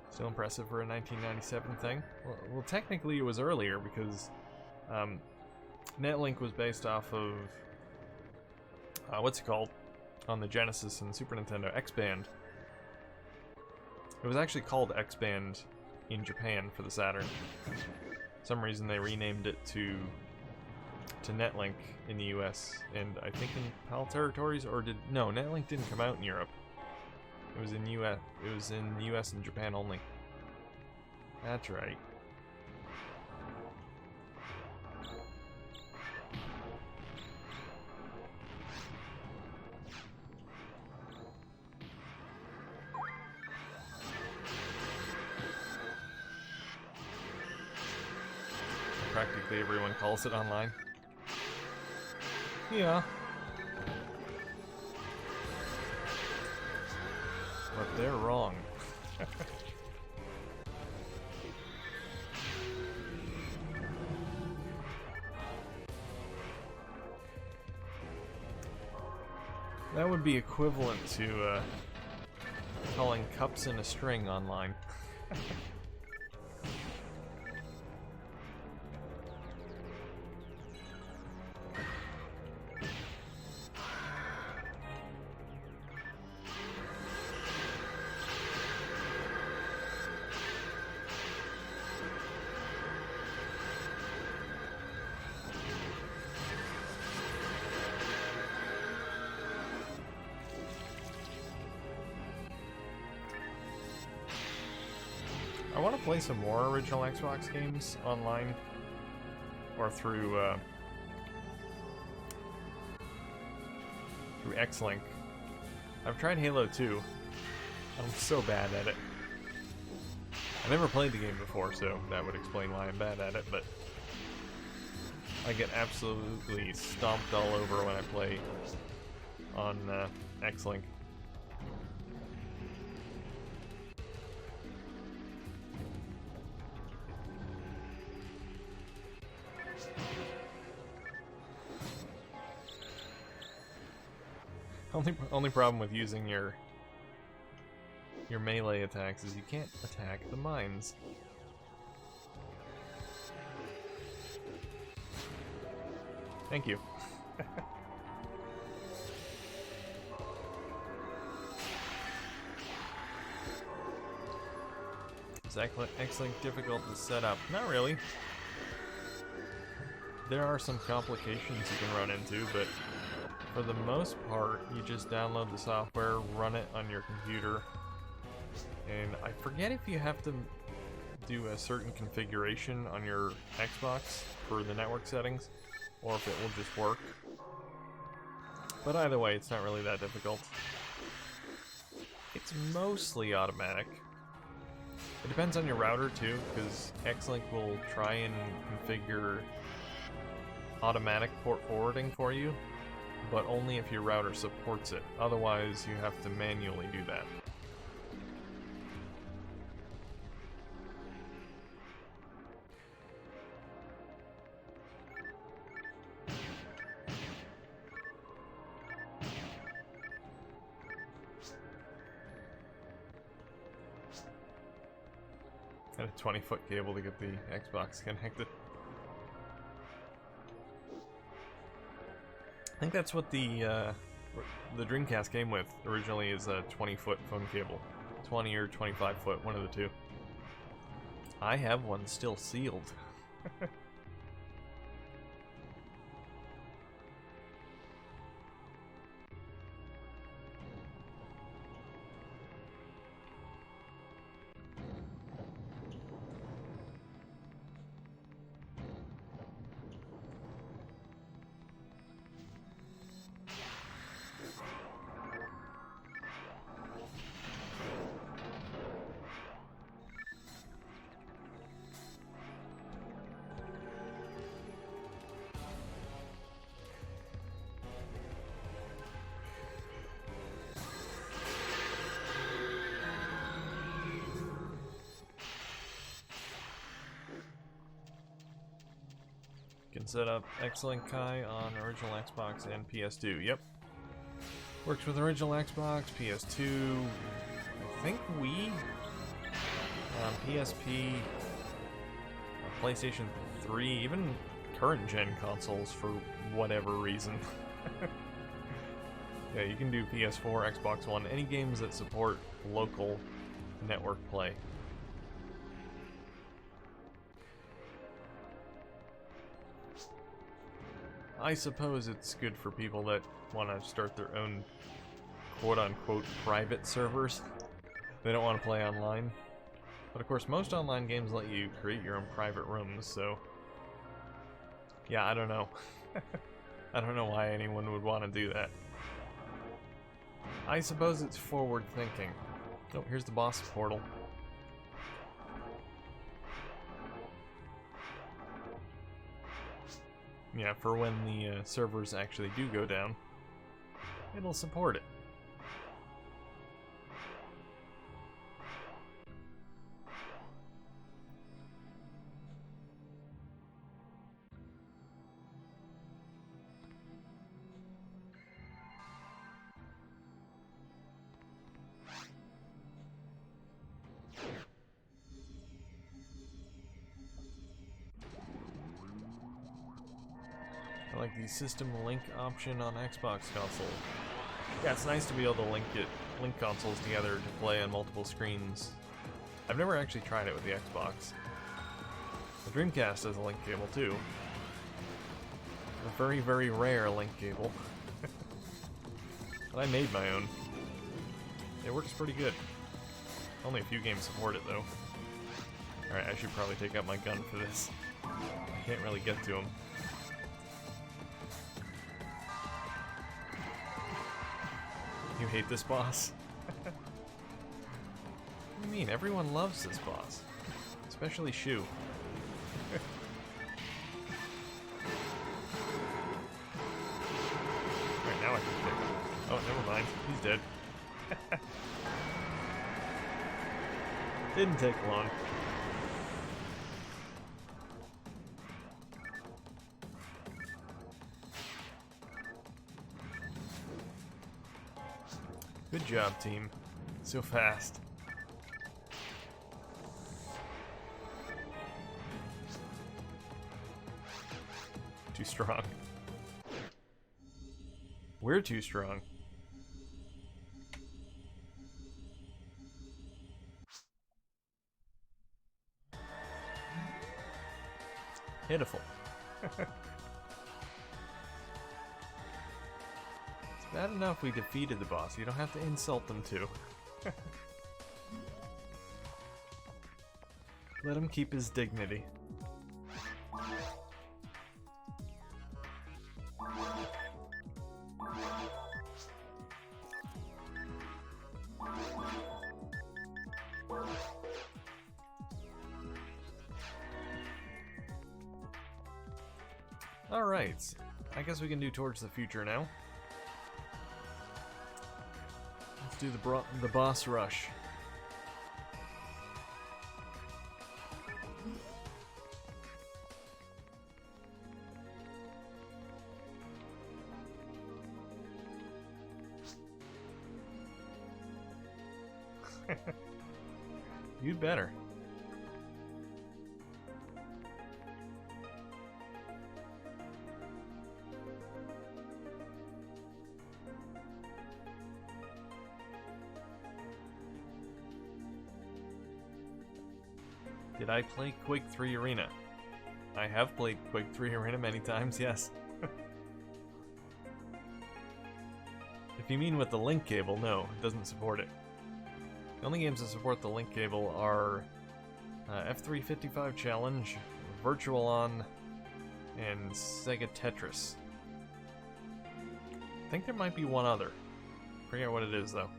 Still impressive for a 1997 thing. Well, technically it was earlier because Netlink was based off of what's it called on the Genesis and Super Nintendo, X-Band. It was actually called X-Band in Japan for the Saturn. For some reason they renamed it to Netlink in the US and I think in PAL territories, or no, Netlink didn't come out in Europe. It was in US and Japan only. That's right. Practically everyone calls it online. Yeah. But they're wrong. That would be equivalent to calling cups in a string online. I want to play some more original Xbox games online, or through X-Link. I've tried Halo 2. I'm so bad at it. I never played the game before, so that would explain why I'm bad at it, but I get absolutely stomped all over when I play on X-Link. Only problem with using your melee attacks is you can't attack the mines. Thank you. Is X-Link difficult to set up? Not really. There are some complications you can run into, but for the most part, you just download the software, run it on your computer, and I forget if you have to do a certain configuration on your Xbox for the network settings, or if it will just work. But either way, it's not really that difficult. It's It's mostly automatic. It depends on your router too, because Xlink will try and configure automatic port forwarding for you, but only if your router supports it. Otherwise, you have to manually do that. Got a 20-foot cable to get the Xbox connected. I think that's what the Dreamcast came with originally, is a 20-foot phone cable. 20 or 25-foot, one of the two. I have one still sealed. Can set up Xlink Kai on original Xbox and PS2. Yep. Works with original Xbox, PS2, I think Wii, PSP, PlayStation 3, even current gen consoles for whatever reason. Yeah, you can do PS4, Xbox One, any games that support local network play. I suppose it's good for people that want to start their own quote-unquote private servers. They don't want to play online. But of course, most online games let you create your own private rooms, so... yeah, I don't know. I don't know why anyone would want to do that. I suppose it's forward thinking. Oh, here's the boss portal. Yeah, for when the servers actually do go down, it'll support it. I like the system link option on Xbox console. Yeah, it's nice to be able to link consoles together to play on multiple screens. I've never actually tried it with the Xbox. The Dreamcast has a link cable too. A very, very rare link cable. But I made my own. It works pretty good. Only a few games support it though. Alright, I should probably take out my gun for this. I can't really get to him. You hate this boss? What do you mean? Everyone loves this boss. Especially Shu. Alright, now I can kick him. Oh, never mind. He's dead. Didn't take long. Good job, team. So fast. Too strong. We're too strong. Pitiful. Bad enough we defeated the boss. You don't have to insult them too. Let him keep his dignity. Alright, I guess we can do Towards the Future now. Let's do the boss rush. You'd better. Did I play Quake 3 Arena? I have played Quake 3 Arena many times, yes. If you mean with the link cable, no, it doesn't support it. The only games that support the link cable are F355 Challenge, Virtual On, and Sega Tetris. I think there might be one other. Forget what it is, though.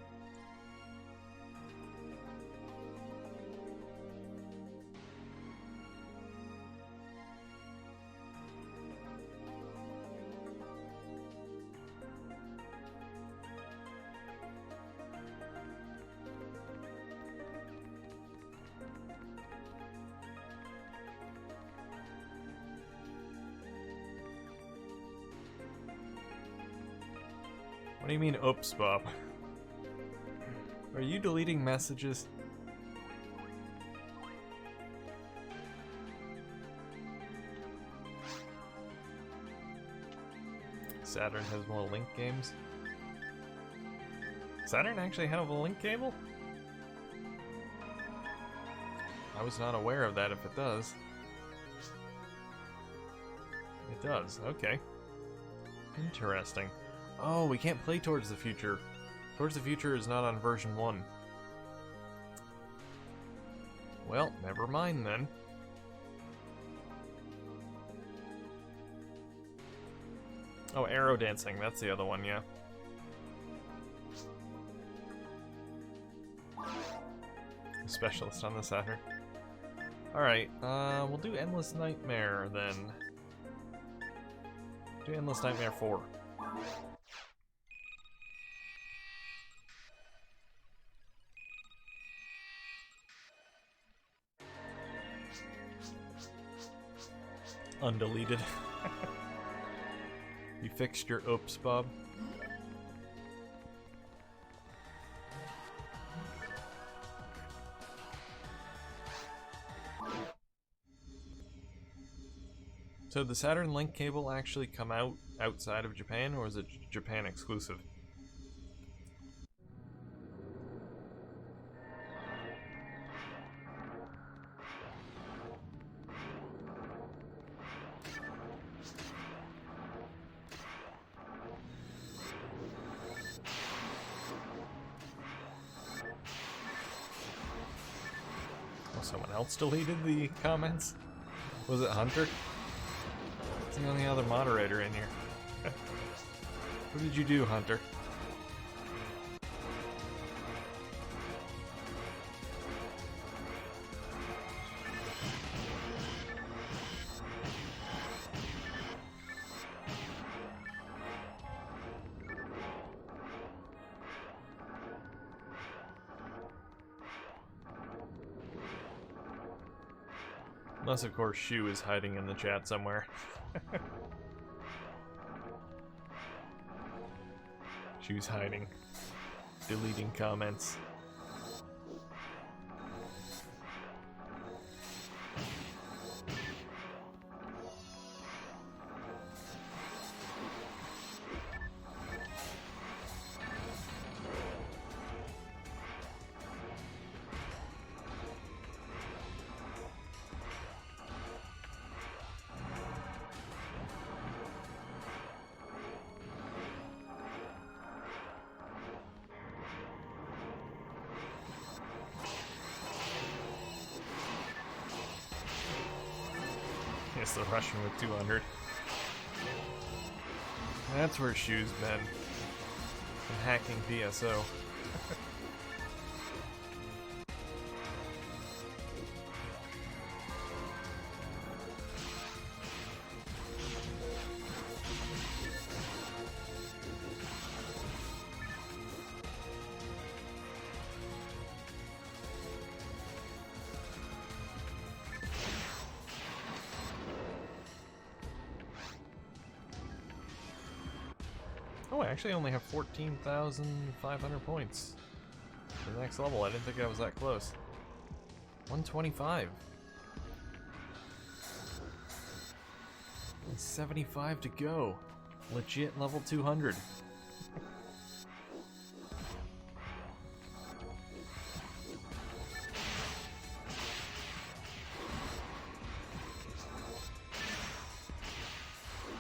What do you mean, oops, Bob? Are you deleting messages? Saturn has more link games? Saturn actually have a link cable? I was not aware of that if it does. It does, okay. Interesting. Oh, we can't play Towards the Future. Towards the Future is not on version 1. Well, never mind then. Oh, Arrow Dancing, that's the other one, yeah. Specialist on the Saturn. Alright, we'll do Endless Nightmare then. Do Endless Nightmare 4. Undeleted. You fixed your oops, Bob? So the Saturn link cable actually come out outside of Japan, or is it Japan exclusive? Someone else deleted the comments? Was it Hunter? It's the only other moderator in here. What did you do, Hunter? Unless, of course, Shu is hiding in the chat somewhere. Shu's hiding. Deleting comments. Yes, the Russian with 200. That's where Shu's been. Hacking PSO. Oh, I actually only have 14,500 points for the next level. I didn't think I was that close. 125. Only 75 to go. Legit level 200.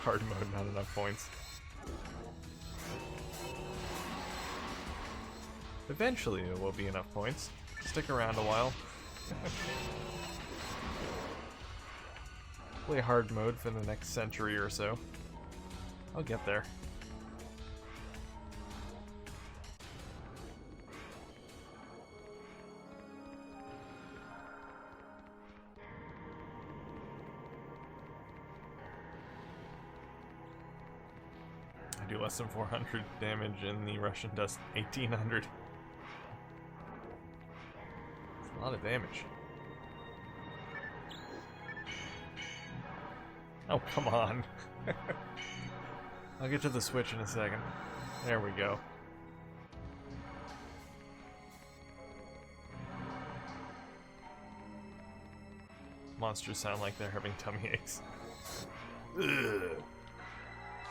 Hard mode, not enough points. Eventually there will be enough points. Stick around a while. Play hard mode for the next century or so. I'll get there. I do less than 400 damage and the Russian does 1800. It's a lot of damage. Oh, come on. I'll get to the switch in a second. There we go. Monsters sound like they're having tummy aches. Ugh.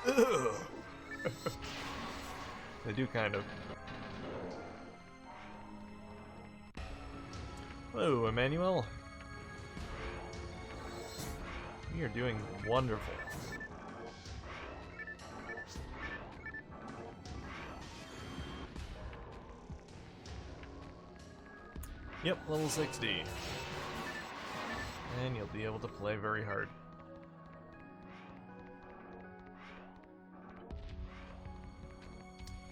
Ugh. They do kind of. Hello, Emmanuel. You're doing wonderful. Yep, level 60. And you'll be able to play very hard.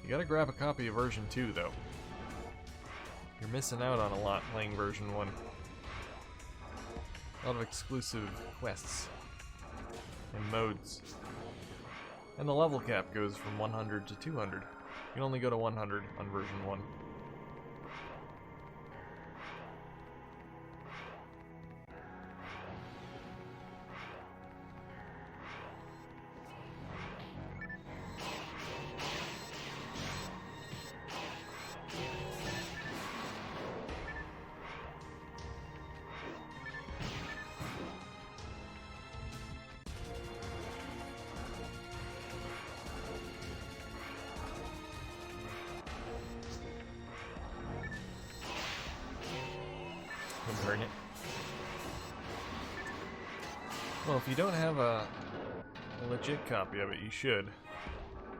You gotta grab a copy of version 2, though. You're missing out on a lot playing version 1. A lot of exclusive quests and modes. And the level cap goes from 100 to 200. You can only go to 100 on version 1. Burn it. Well, if you don't have a legit copy of it, you should.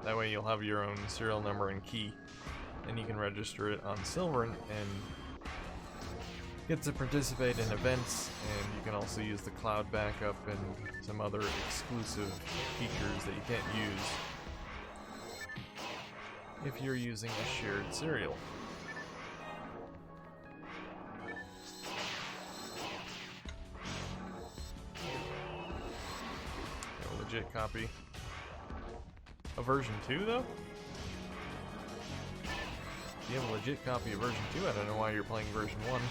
That way you'll have your own serial number and key, and you can register it on Silver and get to participate in events, and you can also use the cloud backup and some other exclusive features that you can't use if you're using a shared serial. Legit copy of version 2, though? If you have a legit copy of version 2, I don't know why you're playing version 1.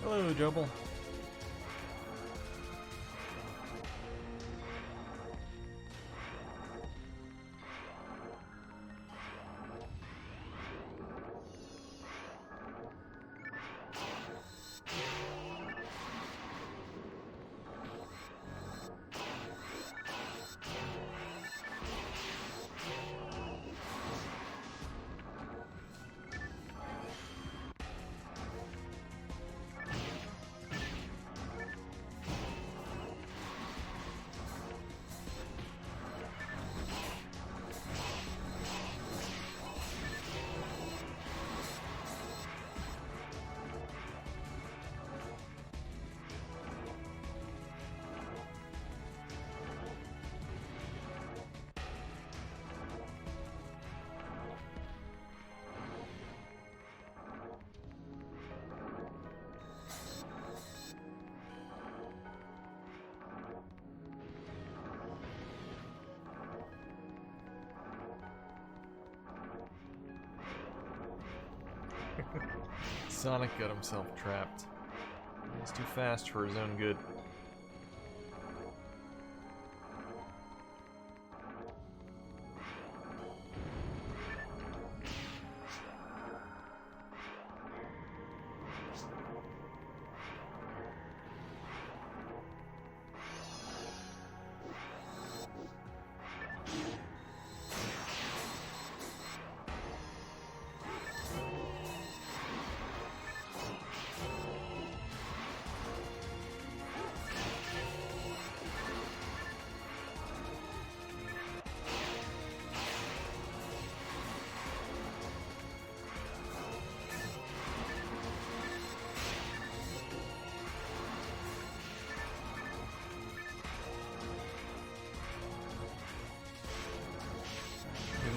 Hello, Jobel. Sonic got himself trapped. He's too fast for his own good.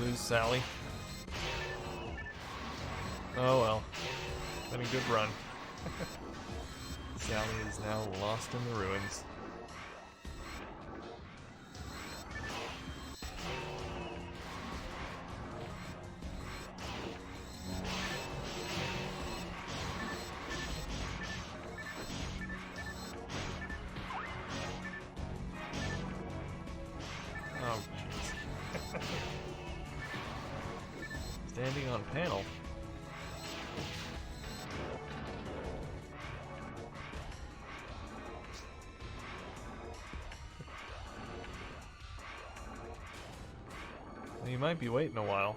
Lose Sally. Oh well. Been a good run. Sally is now lost in the ruins. Oh jeez. Standing on panel. Well, you might be waiting a while.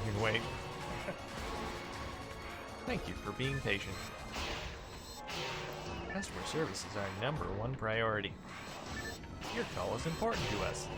You can wait. Thank you for being patient. Customer service is our #1 priority. Your call is important to us.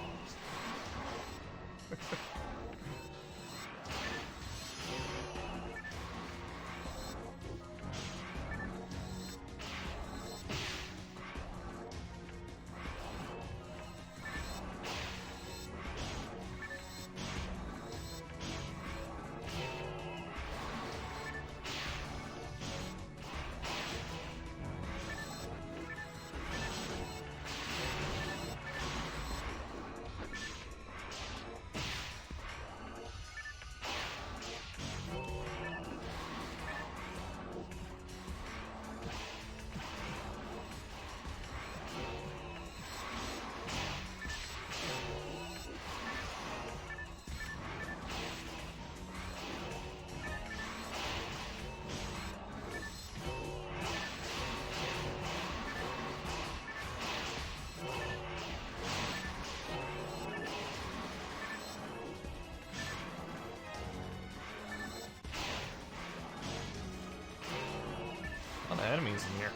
A lot of enemies in here.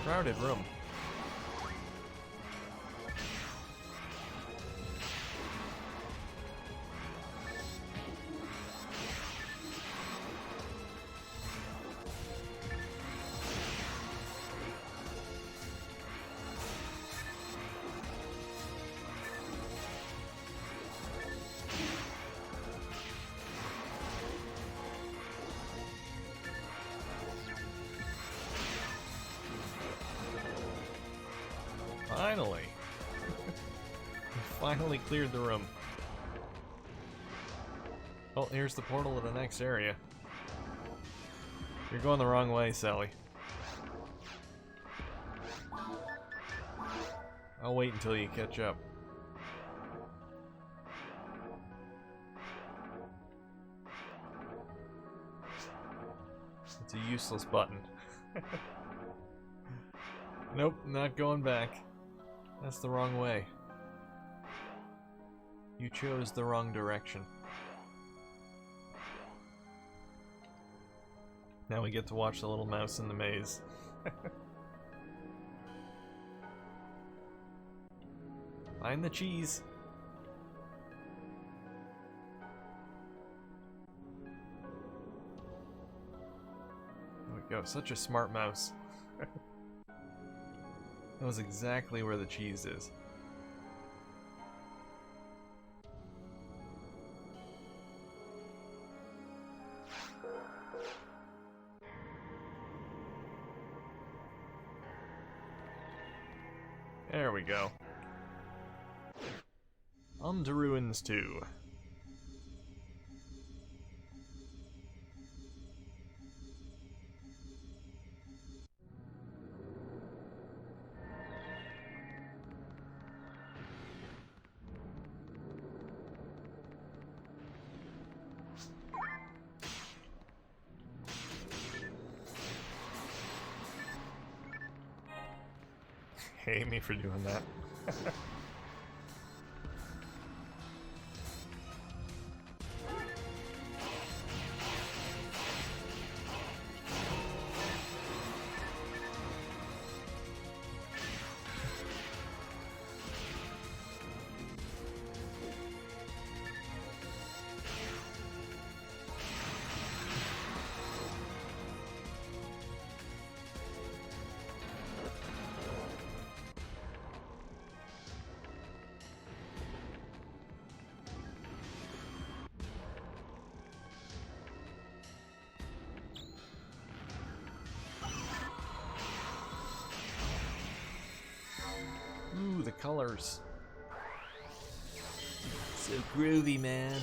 Crowded room. Finally! We finally cleared the room. Oh, here's the portal to the next area. You're going the wrong way, Sally. I'll wait until you catch up. It's a useless button. Nope, not going back. That's the wrong way. You chose the wrong direction. Now we get to watch the little mouse in the maze. Find the cheese. go. Such a smart mouse. Knows exactly where the cheese is. There we go. On to Ruins 2. Hate me for doing that. Ooh, the colors. So groovy, man.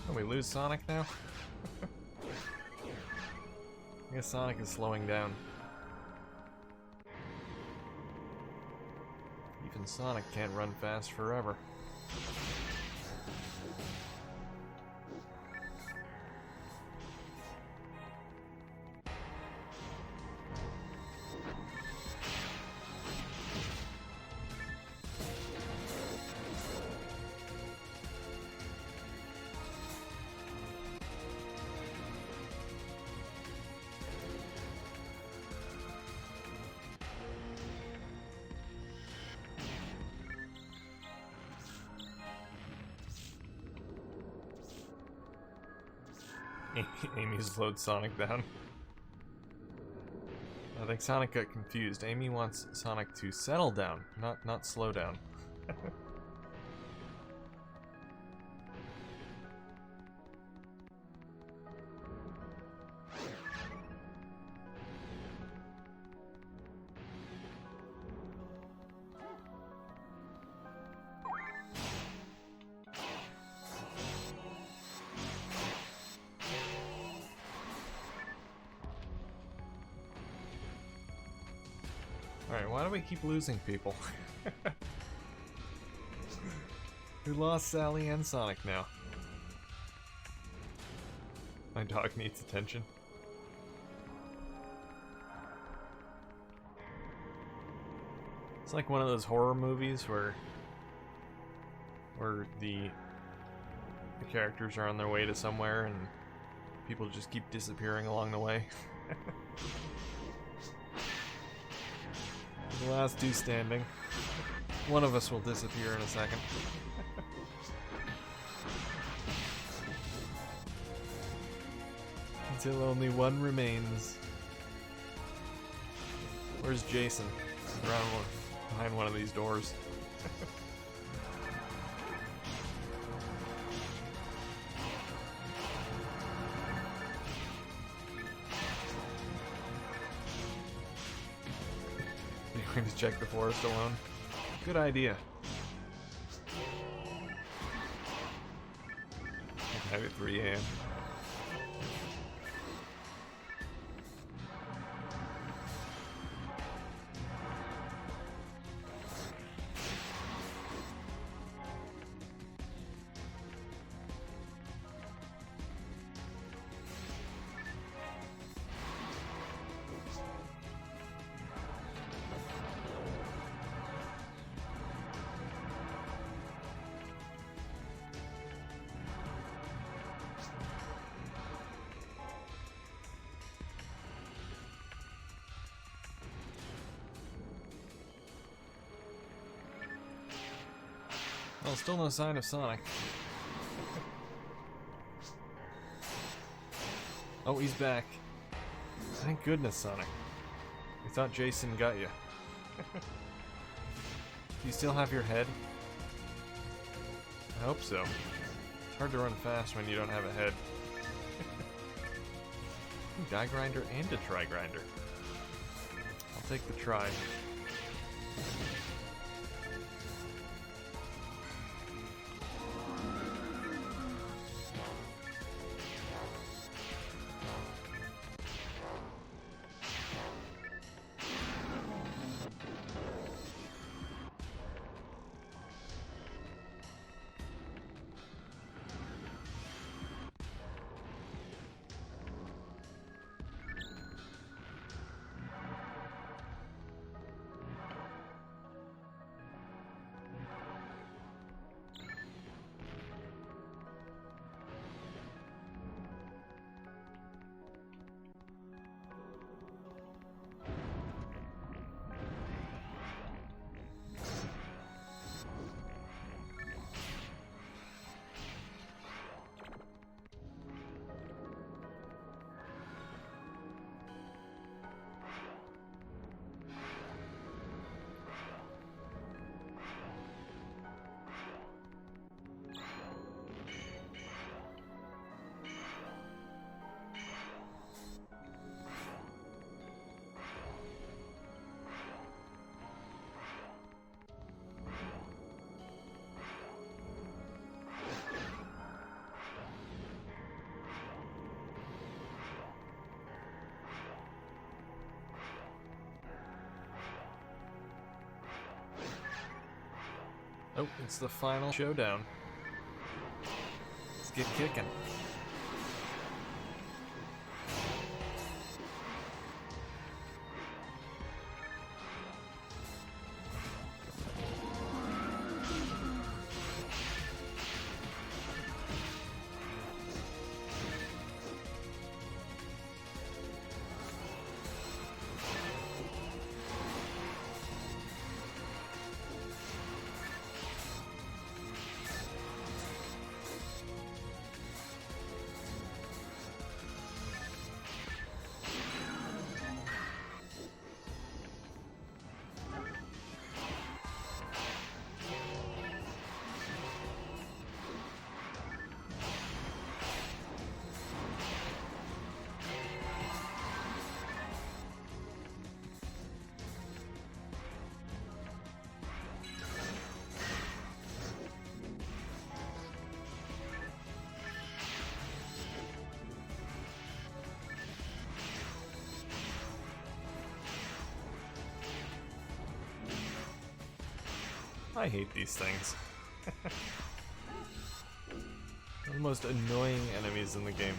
Oh, we lose Sonic now? I guess Sonic is slowing down. Even Sonic can't run fast forever. Amy slowed Sonic down. I think Sonic got confused. Amy wants Sonic to settle down, not slow down. Alright, why do we keep losing people? We lost Sally and Sonic now. My dog needs attention. It's like one of those horror movies where the characters are on their way to somewhere and people just keep disappearing along the way. The last two standing. One of us will disappear in a second. Until only one remains. Where's Jason? Behind one of these doors. Going to check the forest alone. Good idea. I have it 3 a.m. Well, still no sign of Sonic. Oh, he's back. Thank goodness, Sonic. We thought Jason got you. Do you still have your head? I hope so. It's hard to run fast when you don't have a head. Die grinder and a try grinder. I'll take the try. Oh, it's the final showdown. Let's get kicking. I hate these things. They're the most annoying enemies in the game.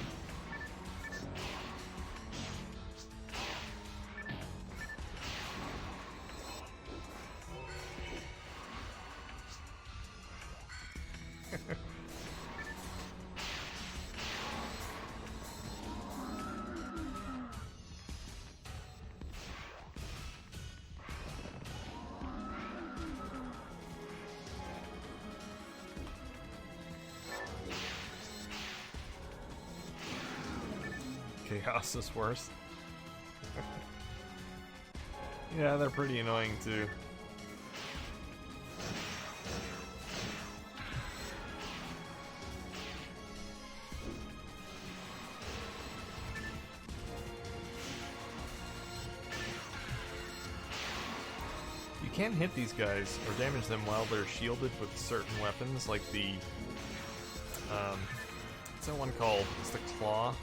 Chaos is worse. Yeah, they're pretty annoying too. You can hit these guys or damage them while they're shielded with certain weapons, like the what's that one called? It's the claw.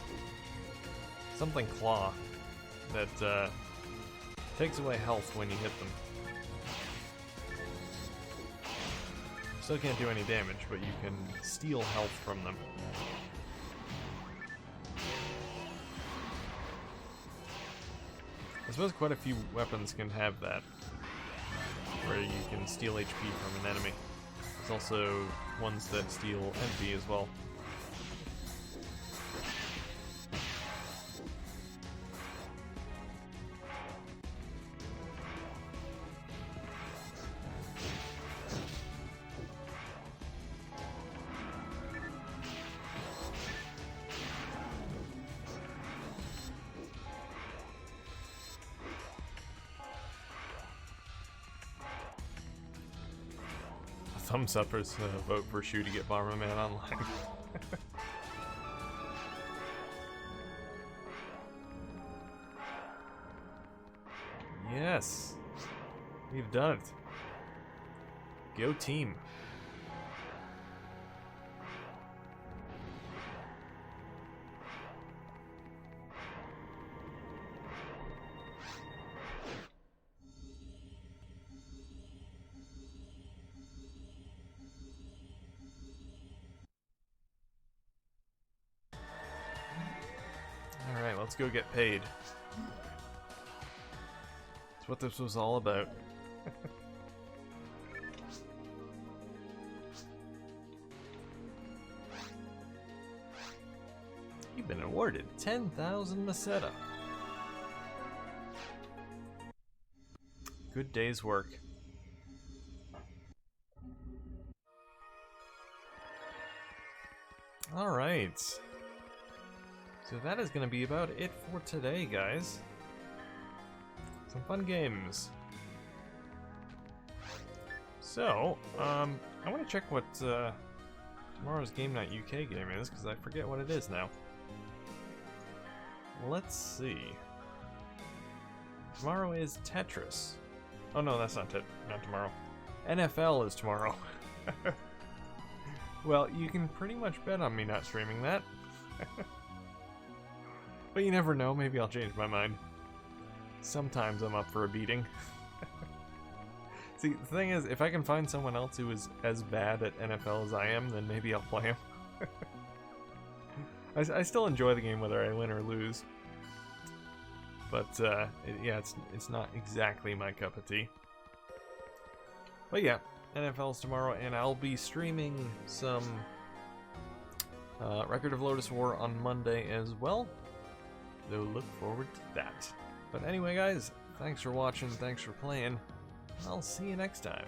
Something claw that takes away health when you hit them. Still can't do any damage, but you can steal health from them. I suppose quite a few weapons can have that, where you can steal HP from an enemy. There's also ones that steal MP as well. thumbs up as a vote for Shu to get Bomberman online. Yes, we've done it. Go team. Alright, let's go get paid. That's what this was all about. You've been awarded 10,000 Meseta. Good day's work. Alright. So that is going to be about it for today, guys. Some fun games. So, I want to check what tomorrow's Game Night UK game is, because I forget what it is now. Let's see. Tomorrow is Tetris. Oh no, that's not tomorrow. NFL is tomorrow. Well, you can pretty much bet on me not streaming that. But you never know, maybe I'll change my mind. Sometimes I'm up for a beating. See, the thing is, if I can find someone else who is as bad at NFL as I am, then maybe I'll play him. I still enjoy the game whether I win or lose. But, yeah, it's not exactly my cup of tea. But yeah, NFL's tomorrow, and I'll be streaming some Record of Lotus War on Monday as well. So look forward to that. But anyway, guys, thanks for watching, thanks for playing. I'll see you next time.